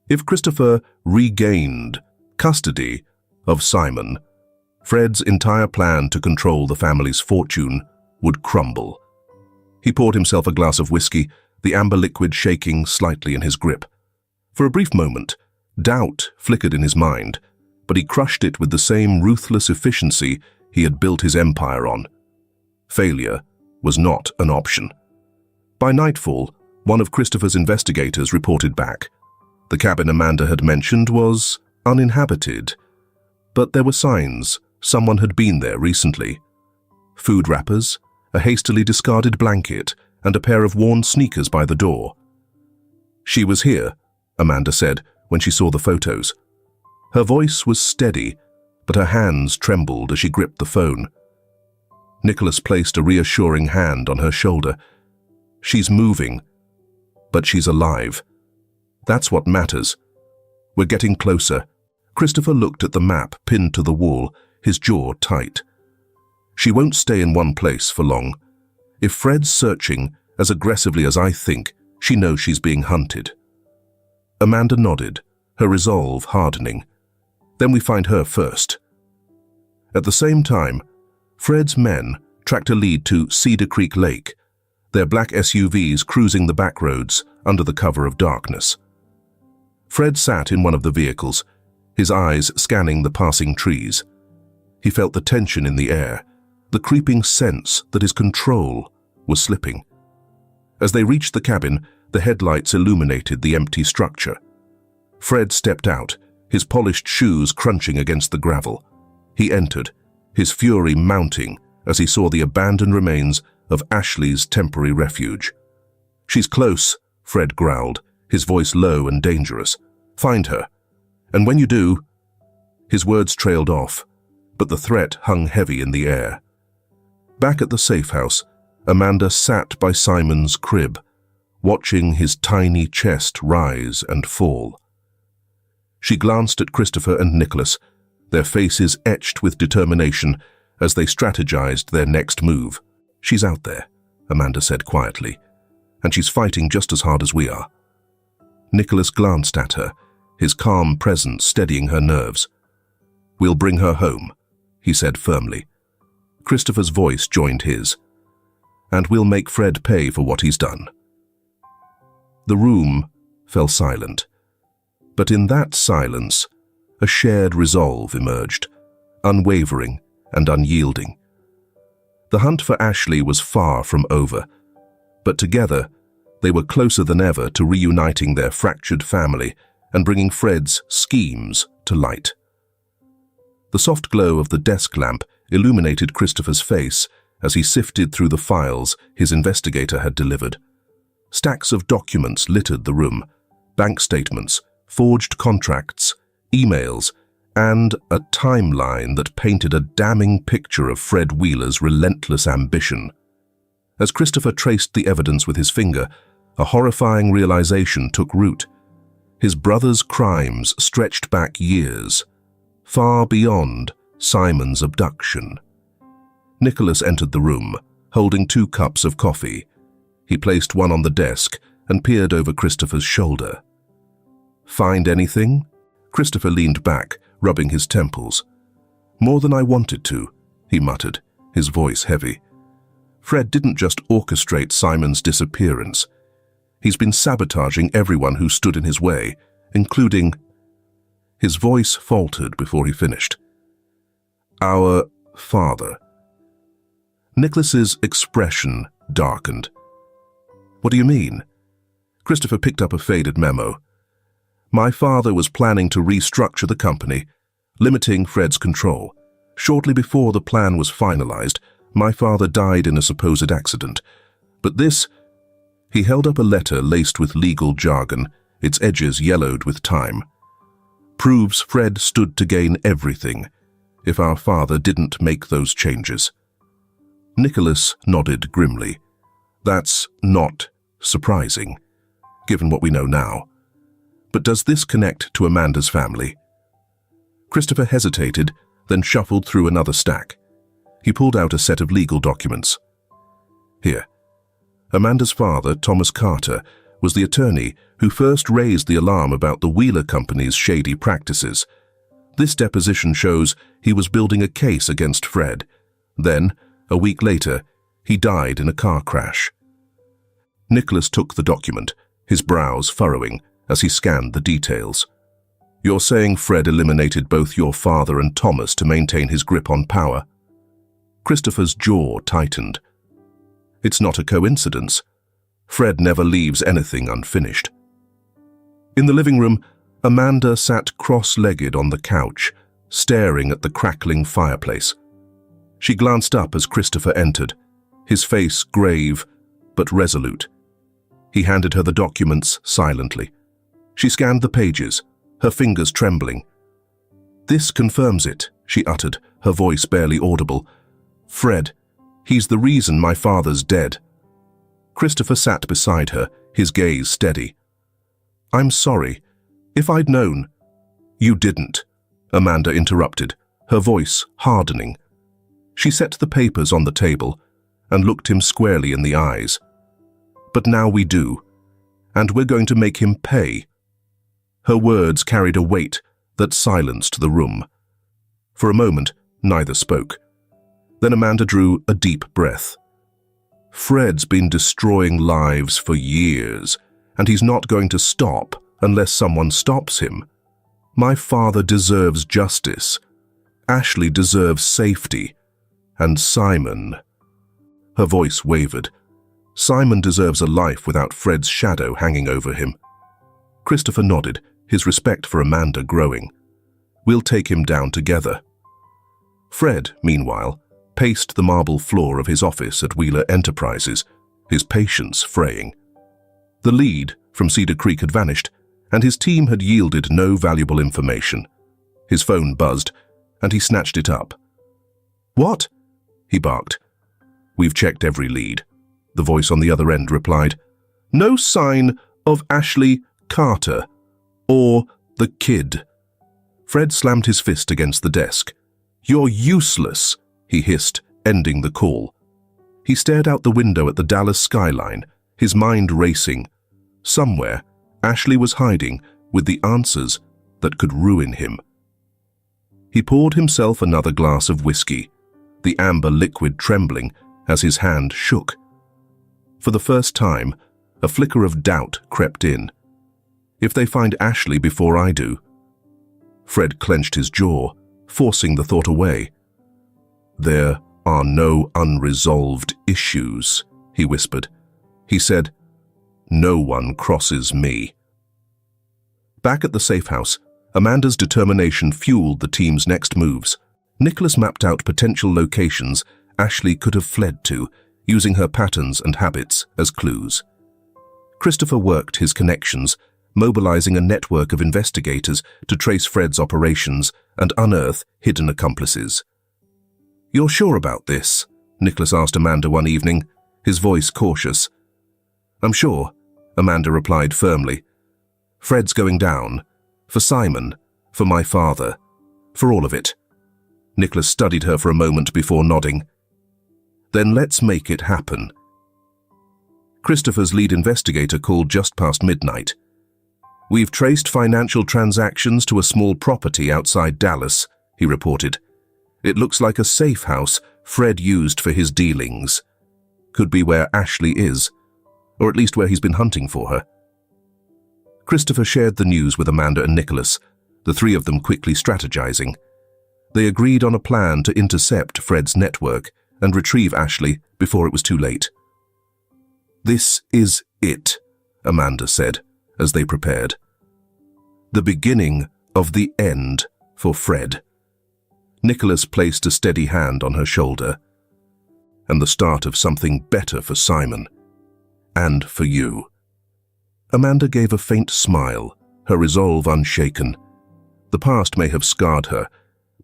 If Christopher regained custody of Simon, Fred's entire plan to control the family's fortune would crumble. He poured himself a glass of whiskey, the amber liquid shaking slightly in his grip. For a brief moment, doubt flickered in his mind, but he crushed it with the same ruthless efficiency he had built his empire on. Failure was not an option. By nightfall, one of Christopher's investigators reported back. The cabin Amanda had mentioned was uninhabited, but there were signs someone had been there recently. Food wrappers, a hastily discarded blanket, and a pair of worn sneakers by the door. "She was here," Amanda said when she saw the photos. Her voice was steady, but her hands trembled as she gripped the phone. Nicholas placed a reassuring hand on her shoulder. "She's moving, but she's alive. That's what matters. We're getting closer." Christopher looked at the map pinned to the wall, his jaw tight. "She won't stay in one place for long. If Fred's searching as aggressively as I think, she knows she's being hunted." Amanda nodded, her resolve hardening. "Then we find her first." At the same time, Fred's men tracked a lead to Cedar Creek Lake, their black SUVs cruising the back roads under the cover of darkness. Fred sat in one of the vehicles, his eyes scanning the passing trees. He felt the tension in the air, the creeping sense that his control was slipping. As they reached the cabin, the headlights illuminated the empty structure. Fred stepped out, his polished shoes crunching against the gravel. He entered, his fury mounting as he saw the abandoned remains of Ashley's temporary refuge. "She's close," Fred growled, his voice low and dangerous. Find her. And when you do—" His words trailed off, but the threat hung heavy in the air. Back at the safe house, Amanda sat by Simon's crib, watching his tiny chest rise and fall. She glanced at Christopher and Nicholas, their faces etched with determination as they strategized their next move. "She's out there," Amanda said quietly, "and she's fighting just as hard as we are." Nicholas glanced at her, his calm presence steadying her nerves. "We'll bring her home," he said firmly. Christopher's voice joined his. "And we'll make Fred pay for what he's done." The room fell silent. But in that silence, a shared resolve emerged, unwavering and unyielding. The hunt for Ashley was far from over, but together they were closer than ever to reuniting their fractured family and bringing Fred's schemes to light. The soft glow of the desk lamp illuminated Christopher's face as he sifted through the files his investigator had delivered. Stacks of documents littered the room, bank statements, forged contracts, emails, and a timeline that painted a damning picture of Fred Wheeler's relentless ambition. As Christopher traced the evidence with his finger, a horrifying realization took root. His brother's crimes stretched back years, far beyond Simon's abduction. Nicholas entered the room, holding 2 cups of coffee. He placed one on the desk and peered over Christopher's shoulder. "Find anything?" Christopher leaned back, rubbing his temples. "More than I wanted to," he muttered, his voice heavy. "Fred didn't just orchestrate Simon's disappearance. He's been sabotaging everyone who stood in his way, including—" His voice faltered before he finished. "Our father." Nicholas's expression darkened. "What do you mean?" Christopher picked up a faded memo. "My father was planning to restructure the company, limiting Fred's control. Shortly before the plan was finalized, my father died in a supposed accident. But this—" He held up a letter laced with legal jargon, its edges yellowed with time. "Proves Fred stood to gain everything if our father didn't make those changes." Nicholas nodded grimly. "That's not surprising, given what we know now. But does this connect to Amanda's family?" Christopher hesitated, then shuffled through another stack. He pulled out a set of legal documents. "Here. Amanda's father, Thomas Carter, was the attorney who first raised the alarm about the Wheeler Company's shady practices. This deposition shows he was building a case against Fred. Then, a week later, he died in a car crash." Nicholas took the document, his brows furrowing as he scanned the details. "You're saying Fred eliminated both your father and Thomas to maintain his grip on power?" Christopher's jaw tightened. "It's not a coincidence. Fred never leaves anything unfinished." In the living room, Amanda sat cross-legged on the couch, staring at the crackling fireplace. She glanced up as Christopher entered, his face grave but resolute. He handed her the documents silently. She scanned the pages, her fingers trembling. "This confirms it," she uttered, her voice barely audible. "Fred, he's the reason my father's dead." Christopher sat beside her, his gaze steady. "I'm sorry. If I'd known—" "You didn't," Amanda interrupted, her voice hardening. She set the papers on the table and looked him squarely in the eyes. "But now we do, and we're going to make him pay." Her words carried a weight that silenced the room. For a moment, neither spoke. Then Amanda drew a deep breath. "Fred's been destroying lives for years, and he's not going to stop unless someone stops him. My father deserves justice. Ashley deserves safety. And Simon—" Her voice wavered. "Simon deserves a life without Fred's shadow hanging over him." Christopher nodded, his respect for Amanda growing. "We'll take him down together." Fred, meanwhile, paced the marble floor of his office at Wheeler Enterprises, his patience fraying. The lead from Cedar Creek had vanished, and his team had yielded no valuable information. His phone buzzed, and he snatched it up. "What?" he barked. "We've checked every lead," the voice on the other end replied. "No sign of Ashley Carter or the kid." Fred slammed his fist against the desk. "You're useless," he hissed, ending the call. He stared out the window at the Dallas skyline, his mind racing. Somewhere, Ashley was hiding with the answers that could ruin him. He poured himself another glass of whiskey, the amber liquid trembling as his hand shook. For the first time, a flicker of doubt crept in. If they find Ashley before I do? Fred clenched his jaw, forcing the thought away. "There are no unresolved issues," he whispered. He said, "No one crosses me." Back at the safe house, Amanda's determination fueled the team's next moves. Nicholas mapped out potential locations Ashley could have fled to, using her patterns and habits as clues. Christopher worked his connections, mobilizing a network of investigators to trace Fred's operations and unearth hidden accomplices. "You're sure about this?" Nicholas asked Amanda one evening, his voice cautious. "I'm sure," Amanda replied firmly. "Fred's going down. For Simon, for my father, for all of it." Nicholas studied her for a moment before nodding. "Then let's make it happen." Christopher's lead investigator called just past midnight. "We've traced financial transactions to a small property outside Dallas," he reported. "It looks like a safe house Fred used for his dealings. Could be where Ashley is, or at least where he's been hunting for her." Christopher shared the news with Amanda and Nicholas, the three of them quickly strategizing. They agreed on a plan to intercept Fred's network and retrieve Ashley before it was too late. "This is it," Amanda said, as they prepared. "The beginning of the end for Fred." Nicholas placed a steady hand on her shoulder. "And the start of something better for Simon. And for you." Amanda gave a faint smile, her resolve unshaken. The past may have scarred her,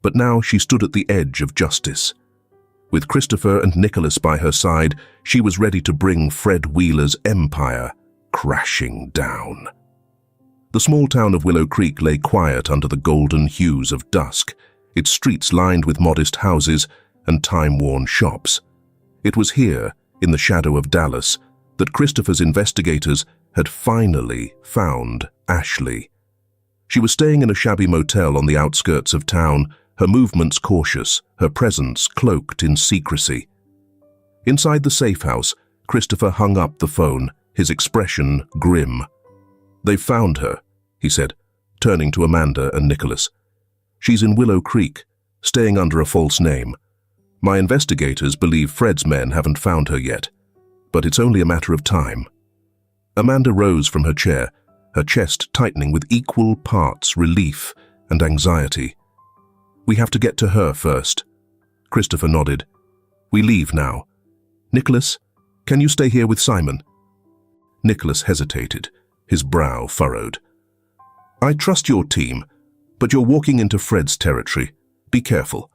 but now she stood at the edge of justice. With Christopher and Nicholas by her side, she was ready to bring Fred Wheeler's empire crashing down. The small town of Willow Creek lay quiet under the golden hues of dusk, its streets lined with modest houses and time-worn shops. It was here, in the shadow of Dallas, that Christopher's investigators had finally found Ashley. She was staying in a shabby motel on the outskirts of town, her movements cautious, her presence cloaked in secrecy. Inside the safe house, Christopher hung up the phone, his expression grim. "They've found her," he said, turning to Amanda and Nicholas. "She's in Willow Creek, staying under a false name. My investigators believe Fred's men haven't found her yet, but it's only a matter of time." Amanda rose from her chair, her chest tightening with equal parts relief and anxiety. "We have to get to her first." Christopher nodded. "We leave now. Nicholas, can you stay here with Simon?" Nicholas hesitated, his brow furrowed. "I trust your team, but you're walking into Fred's territory. Be careful."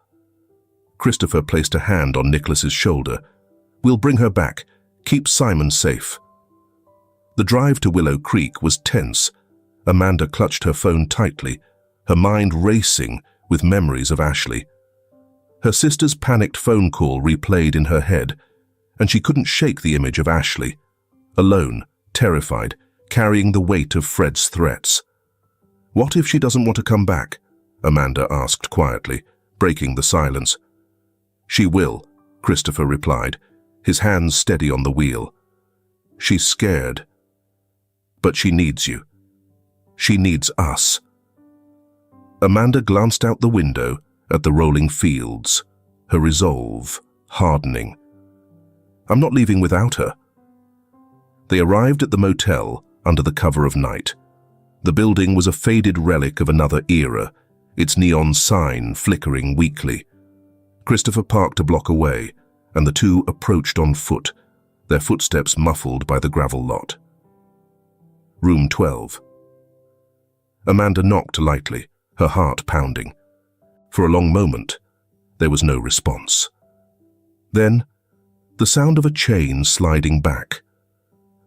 Christopher placed a hand on Nicholas's shoulder. "We'll bring her back. Keep Simon safe." The drive to Willow Creek was tense. Amanda clutched her phone tightly, her mind racing with memories of Ashley. Her sister's panicked phone call replayed in her head, and she couldn't shake the image of Ashley, alone, terrified, carrying the weight of Fred's threats. "What if she doesn't want to come back?" Amanda asked quietly, breaking the silence. "She will," Christopher replied, his hands steady on the wheel. "She's scared. But she needs you. She needs us." Amanda glanced out the window at the rolling fields, her resolve hardening. "I'm not leaving without her." They arrived at the motel under the cover of night. The building was a faded relic of another era, its neon sign flickering weakly. Christopher parked a block away, and the two approached on foot, their footsteps muffled by the gravel lot. Room 12. Amanda knocked lightly, her heart pounding. For a long moment, there was no response. Then, the sound of a chain sliding back.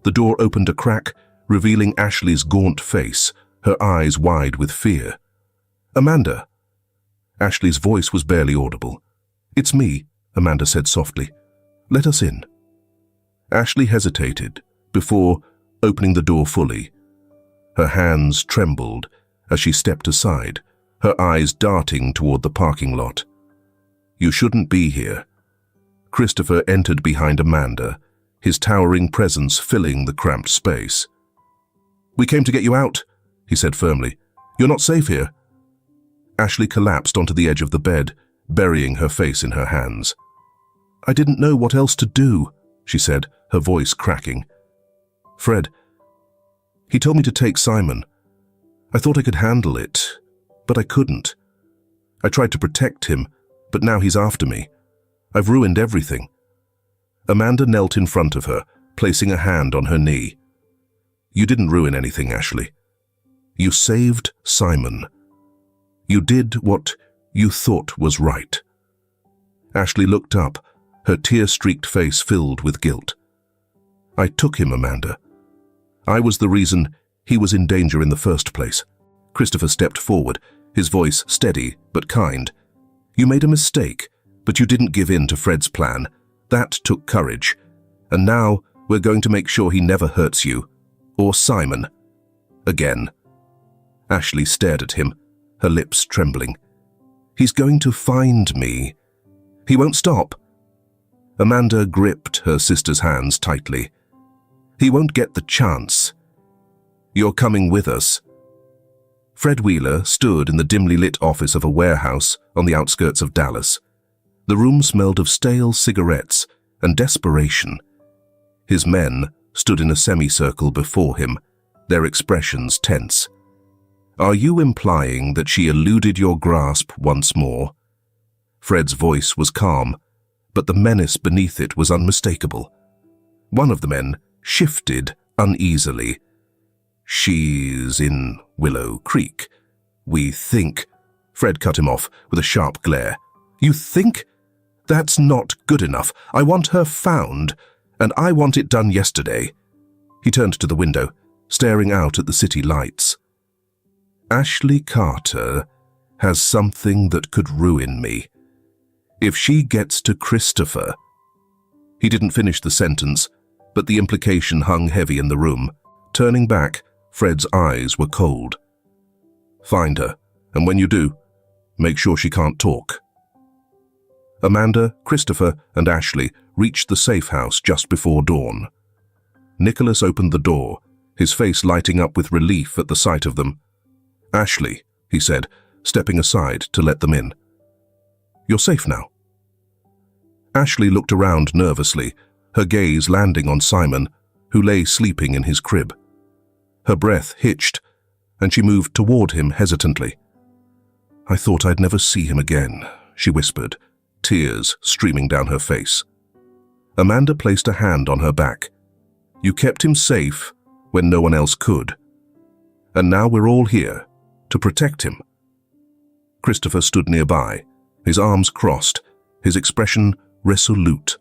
The door opened a crack, revealing Ashley's gaunt face, her eyes wide with fear. "Amanda!" Ashley's voice was barely audible. "It's me," Amanda said softly. "Let us in." Ashley hesitated before opening the door fully. Her hands trembled as she stepped aside, her eyes darting toward the parking lot. "You shouldn't be here." Christopher entered behind Amanda, his towering presence filling the cramped space. "We came to get you out," he said firmly. "You're not safe here." Ashley collapsed onto the edge of the bed, burying her face in her hands. "I didn't know what else to do," she said, her voice cracking. "Fred, he told me to take Simon. I thought I could handle it, but I couldn't. I tried to protect him, but now he's after me. I've ruined everything." Amanda knelt in front of her, placing a hand on her knee. "You didn't ruin anything, Ashley. You saved Simon. You did what you thought was right." Ashley looked up, her tear-streaked face filled with guilt. "I took him, Amanda. I was the reason he was in danger in the first place." Christopher stepped forward, his voice steady but kind. "You made a mistake, but you didn't give in to Fred's plan. That took courage. And now we're going to make sure he never hurts you, or Simon, again." Ashley stared at him, her lips trembling. "He's going to find me. He won't stop." Amanda gripped her sister's hands tightly. "He won't get the chance. You're coming with us." Fred Wheeler stood in the dimly lit office of a warehouse on the outskirts of Dallas. The room smelled of stale cigarettes and desperation. His men stood in a semicircle before him, their expressions tense. "Are you implying that she eluded your grasp once more?" Fred's voice was calm, but the menace beneath it was unmistakable. One of the men shifted uneasily. "She's in Willow Creek. We think—" Fred cut him off with a sharp glare. "You think? That's not good enough. I want her found, and I want it done yesterday." He turned to the window, staring out at the city lights. "Ashley Carter has something that could ruin me. If she gets to Christopher—" He didn't finish the sentence, but the implication hung heavy in the room. Turning back, Fred's eyes were cold. "Find her, and when you do, make sure she can't talk." Amanda, Christopher, and Ashley reached the safe house just before dawn. Nicholas opened the door, his face lighting up with relief at the sight of them. "Ashley," he said, stepping aside to let them in. "You're safe now." Ashley looked around nervously, her gaze landing on Simon, who lay sleeping in his crib. Her breath hitched, and she moved toward him hesitantly. "I thought I'd never see him again," she whispered, tears streaming down her face. Amanda placed a hand on her back. "You kept him safe when no one else could. And now we're all here to protect him." Christopher stood nearby, his arms crossed, his expression resolute.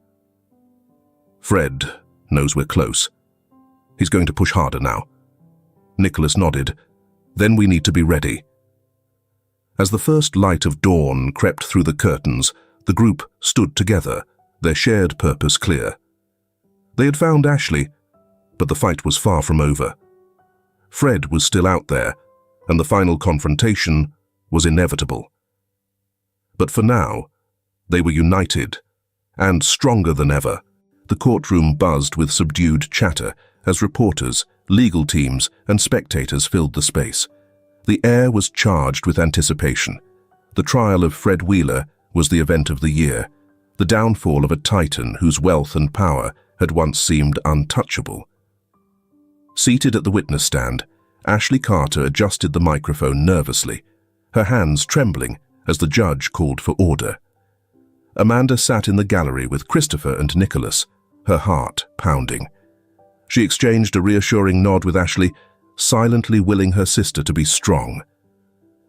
"Fred knows we're close. He's going to push harder now." Nicholas nodded. "Then we need to be ready." As the first light of dawn crept through the curtains, the group stood together, their shared purpose clear. They had found Ashley, but the fight was far from over. Fred was still out there, and the final confrontation was inevitable. But for now, they were united, and stronger than ever. The courtroom buzzed with subdued chatter as reporters, legal teams, and spectators filled the space. The air was charged with anticipation. The trial of Fred Wheeler was the event of the year, the downfall of a titan whose wealth and power had once seemed untouchable. Seated at the witness stand, Ashley Carter adjusted the microphone nervously, her hands trembling as the judge called for order. Amanda sat in the gallery with Christopher and Nicholas, her heart pounding. She exchanged a reassuring nod with Ashley, silently willing her sister to be strong.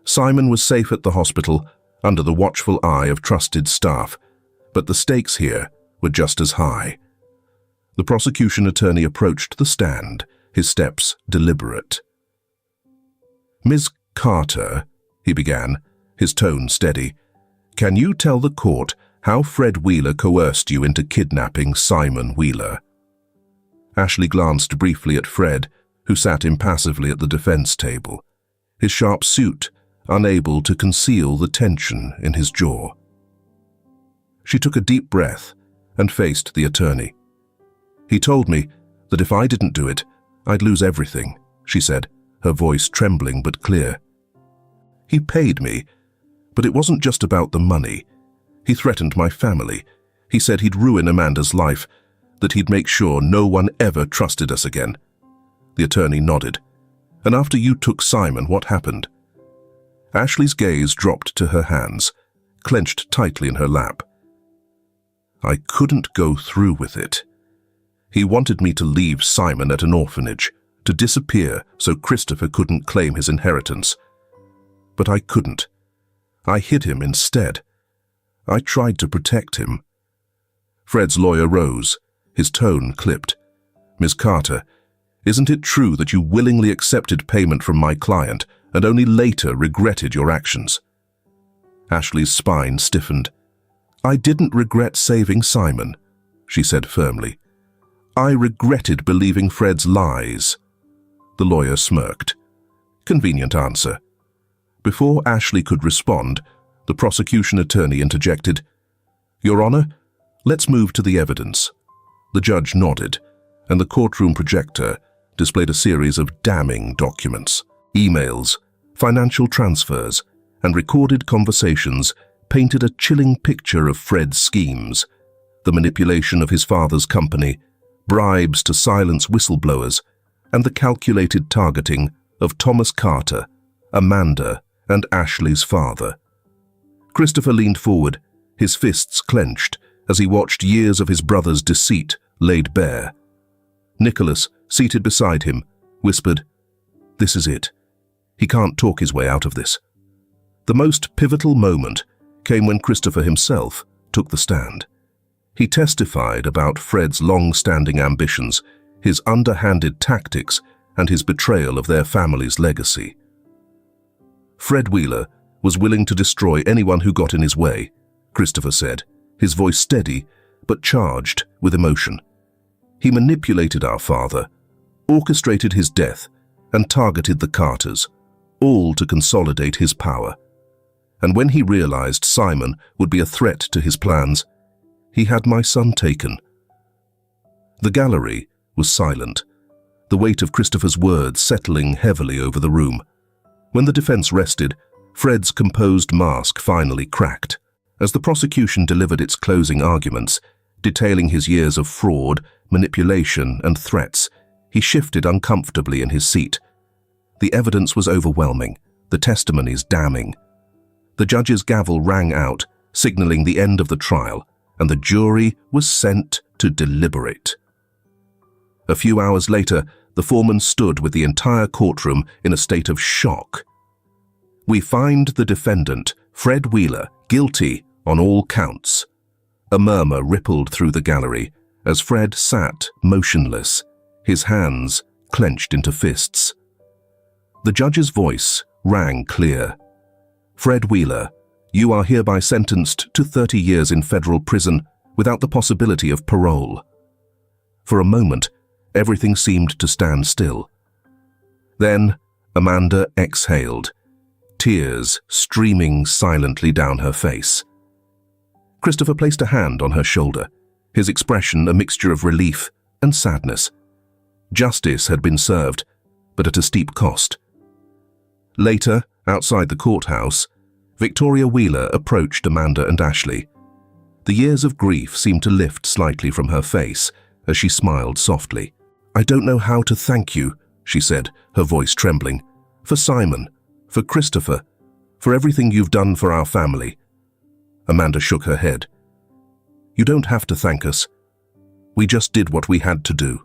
Simon was safe at the hospital, under the watchful eye of trusted staff, but the stakes here were just as high. The prosecution attorney approached the stand, his steps deliberate. "Ms. Carter," he began, his tone steady, "can you tell the court how Fred Wheeler coerced you into kidnapping Simon Wheeler?" Ashley glanced briefly at Fred, who sat impassively at the defense table, his sharp suit unable to conceal the tension in his jaw. She took a deep breath and faced the attorney. "He told me that if I didn't do it, I'd lose everything," she said, her voice trembling but clear. "He paid me, but it wasn't just about the money. He threatened my family. He said he'd ruin Amanda's life, that he'd make sure no one ever trusted us again." The attorney nodded. "And after you took Simon, what happened?" Ashley's gaze dropped to her hands, clenched tightly in her lap. "I couldn't go through with it. He wanted me to leave Simon at an orphanage, to disappear so Christopher couldn't claim his inheritance. But I couldn't. I hid him instead. I tried to protect him." Fred's lawyer rose, his tone clipped. "Ms. Carter, isn't it true that you willingly accepted payment from my client and only later regretted your actions?" Ashley's spine stiffened. "I didn't regret saving Simon," she said firmly. "I regretted believing Fred's lies." The lawyer smirked. Convenient answer. Before Ashley could respond, the prosecution attorney interjected, "Your Honor, let's move to the evidence." The judge nodded, and the courtroom projector displayed a series of damning documents. Emails, financial transfers, and recorded conversations painted a chilling picture of Fred's schemes, the manipulation of his father's company, bribes to silence whistleblowers, and the calculated targeting of Thomas Carter, Amanda, and Ashley's father. Christopher leaned forward, his fists clenched, as he watched years of his brother's deceit laid bare. Nicholas, seated beside him, whispered, "This is it. He can't talk his way out of this." The most pivotal moment came when Christopher himself took the stand. He testified about Fred's long-standing ambitions, his underhanded tactics, and his betrayal of their family's legacy. "Fred Wheeler was willing to destroy anyone who got in his way," Christopher said, his voice steady but charged with emotion. "He manipulated our father, orchestrated his death, and targeted the Carters, all to consolidate his power. And when he realized Simon would be a threat to his plans, he had my son taken." The gallery was silent, the weight of Christopher's words settling heavily over the room. When the defense rested, Fred's composed mask finally cracked. As the prosecution delivered its closing arguments, detailing his years of fraud, manipulation, and threats, he shifted uncomfortably in his seat. The evidence was overwhelming, the testimonies damning. The judge's gavel rang out, signaling the end of the trial, and the jury was sent to deliberate. A few hours later, the foreman stood with the entire courtroom in a state of shock. "We find the defendant, Fred Wheeler, guilty on all counts." A murmur rippled through the gallery as Fred sat motionless, his hands clenched into fists. The judge's voice rang clear. "Fred Wheeler, you are hereby sentenced to 30 years in federal prison without the possibility of parole." For a moment, everything seemed to stand still. Then Amanda exhaled, tears streaming silently down her face. Christopher placed a hand on her shoulder, his expression a mixture of relief and sadness. Justice had been served, but at a steep cost. Later, outside the courthouse, Victoria Wheeler approached Amanda and Ashley. The years of grief seemed to lift slightly from her face as she smiled softly. "I don't know how to thank you," she said, her voice trembling. "For Simon, for Christopher, for everything you've done for our family." Amanda shook her head. "You don't have to thank us. We just did what we had to do."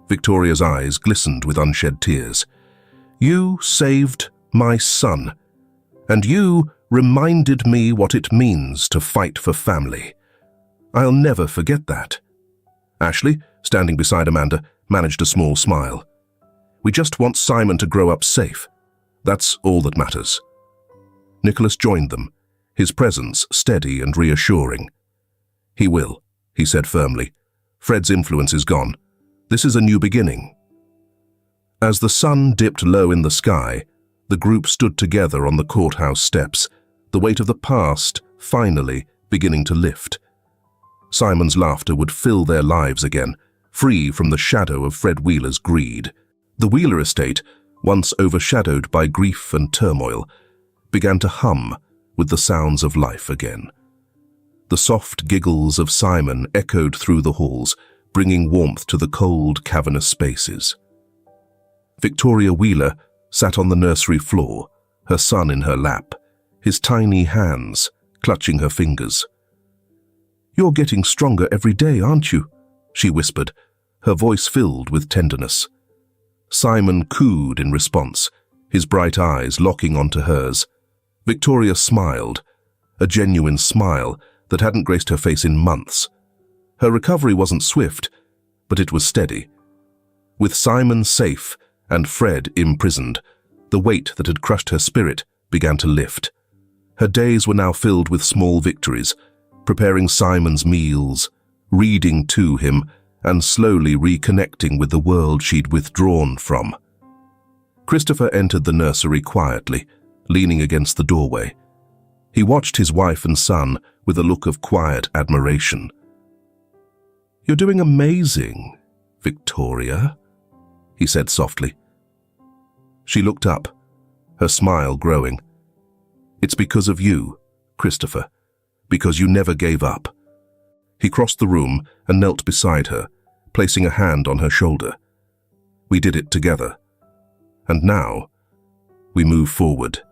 Victoria's eyes glistened with unshed tears. "You saved my son, and you reminded me what it means to fight for family. I'll never forget that." Ashley, standing beside Amanda, managed a small smile. "We just want Simon to grow up safe. That's all that matters." Nicholas joined them, his presence steady and reassuring. "He will," he said firmly. "Fred's influence is gone. This is a new beginning." As the sun dipped low in the sky, the group stood together on the courthouse steps, the weight of the past finally beginning to lift. Simon's laughter would fill their lives again, free from the shadow of Fred Wheeler's greed. The Wheeler estate, once overshadowed by grief and turmoil, began to hum with the sounds of life again. The soft giggles of Simon echoed through the halls, bringing warmth to the cold, cavernous spaces. Victoria Wheeler sat on the nursery floor, her son in her lap, his tiny hands clutching her fingers. "You're getting stronger every day, aren't you?" she whispered, her voice filled with tenderness. Simon cooed in response, his bright eyes locking onto hers. Victoria smiled, a genuine smile that hadn't graced her face in months. Her recovery wasn't swift, but it was steady. With Simon safe and Fred imprisoned, the weight that had crushed her spirit began to lift. Her days were now filled with small victories, preparing Simon's meals, reading to him, and slowly reconnecting with the world she'd withdrawn from. Christopher entered the nursery quietly, leaning against the doorway. He watched his wife and son with a look of quiet admiration. "You're doing amazing, Victoria," he said softly. She looked up, her smile growing. "It's because of you, Christopher, because you never gave up." He crossed the room and knelt beside her, placing a hand on her shoulder. "We did it together. And now, we move forward."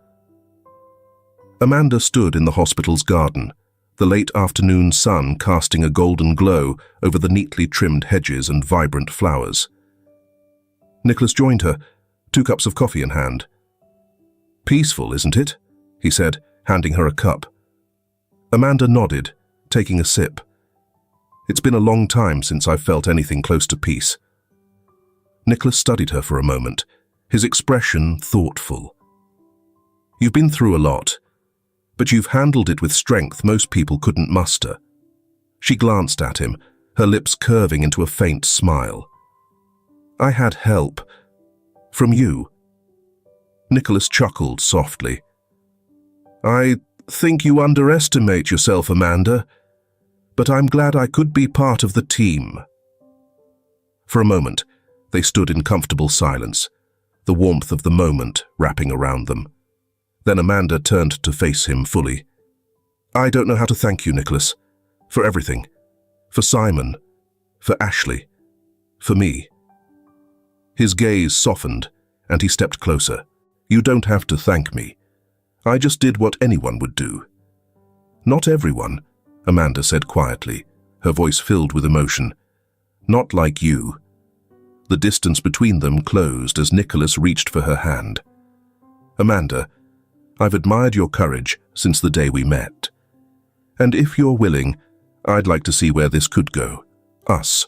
Amanda stood in the hospital's garden, the late afternoon sun casting a golden glow over the neatly trimmed hedges and vibrant flowers. Nicholas joined her, 2 cups of coffee in hand. "Peaceful, isn't it?" he said, handing her a cup. Amanda nodded, taking a sip. "It's been a long time since I've felt anything close to peace." Nicholas studied her for a moment, his expression thoughtful. "You've been through a lot, but you've handled it with strength most people couldn't muster." She glanced at him, her lips curving into a faint smile. "I had help. From you." Nicholas chuckled softly. "I think you underestimate yourself, Amanda, but I'm glad I could be part of the team." For a moment, they stood in comfortable silence, the warmth of the moment wrapping around them. Then Amanda turned to face him fully. "I don't know how to thank you, Nicholas, for everything. For Simon, for Ashley, for me." His gaze softened, and he stepped closer. "You don't have to thank me. I just did what anyone would do." "Not everyone," Amanda said quietly, her voice filled with emotion. "Not like you." The distance between them closed as Nicholas reached for her hand. "Amanda, I've admired your courage since the day we met. And if you're willing, I'd like to see where this could go. Us."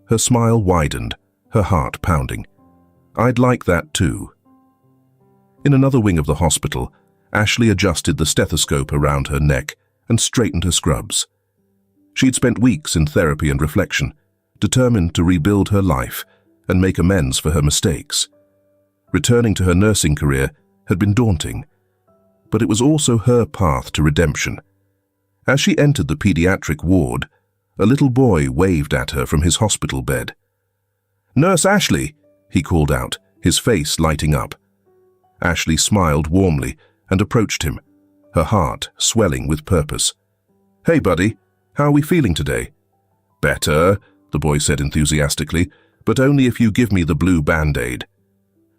Her smile widened, her heart pounding. "I'd like that too." In another wing of the hospital, Ashley adjusted the stethoscope around her neck and straightened her scrubs. She'd spent weeks in therapy and reflection, determined to rebuild her life and make amends for her mistakes. Returning to her nursing career had been daunting, but it was also her path to redemption. As she entered the pediatric ward, a little boy waved at her from his hospital bed. "Nurse Ashley," he called out, his face lighting up. Ashley smiled warmly and approached him, her heart swelling with purpose. "Hey, buddy, how are we feeling today?" "Better," the boy said enthusiastically, "but only if you give me the blue Band-Aid."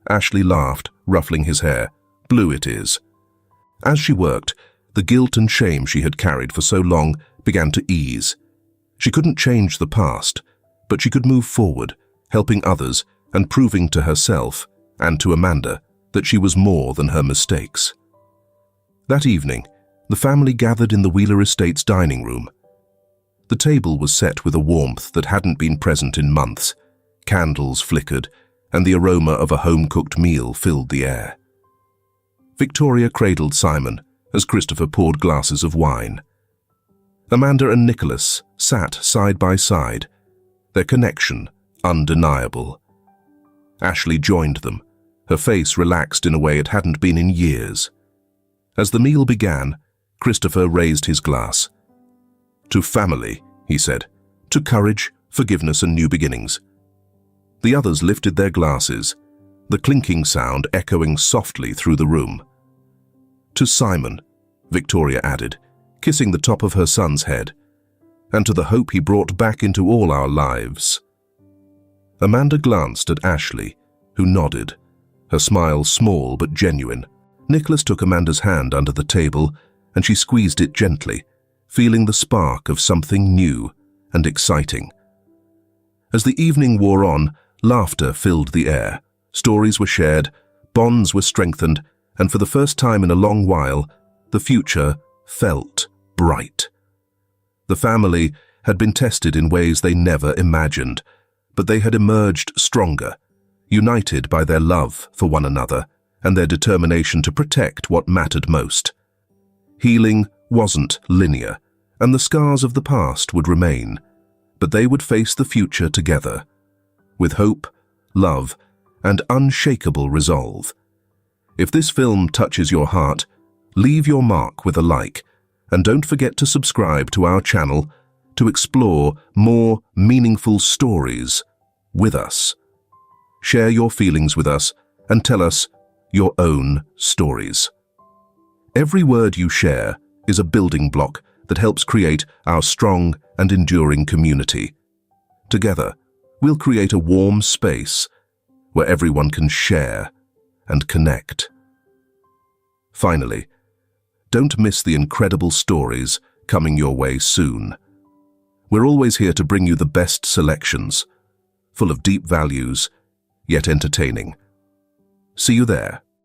Ashley laughed, ruffling his hair. "Blue it is." As she worked, the guilt and shame she had carried for so long began to ease. She couldn't change the past, but she could move forward, helping others and proving to herself and to Amanda that she was more than her mistakes. That evening, the family gathered in the Wheeler Estates dining room. The table was set with a warmth that hadn't been present in months. Candles flickered, and the aroma of a home-cooked meal filled the air. Victoria cradled Simon as Christopher poured glasses of wine. Amanda and Nicholas sat side by side, their connection undeniable. Ashley joined them, her face relaxed in a way it hadn't been in years. As the meal began, Christopher raised his glass. "To family," he said, "to courage, forgiveness and new beginnings." The others lifted their glasses, the clinking sound echoing softly through the room. "To Simon," Victoria added, kissing the top of her son's head, "and to the hope he brought back into all our lives." Amanda glanced at Ashley, who nodded, her smile small but genuine. Nicholas took Amanda's hand under the table, and she squeezed it gently, feeling the spark of something new and exciting. As the evening wore on, laughter filled the air. Stories were shared, bonds were strengthened, and for the first time in a long while, the future felt bright. The family had been tested in ways they never imagined, but they had emerged stronger, united by their love for one another and their determination to protect what mattered most. Healing wasn't linear, and the scars of the past would remain, but they would face the future together, with hope, love, and unshakable resolve. If this film touches your heart, leave your mark with a like, and don't forget to subscribe to our channel to explore more meaningful stories with us. Share your feelings with us and tell us your own stories. Every word you share is a building block that helps create our strong and enduring community. Together, we'll create a warm space where everyone can share and connect. Finally, don't miss the incredible stories coming your way soon. We're always here to bring you the best selections, full of deep values, yet entertaining. See you there.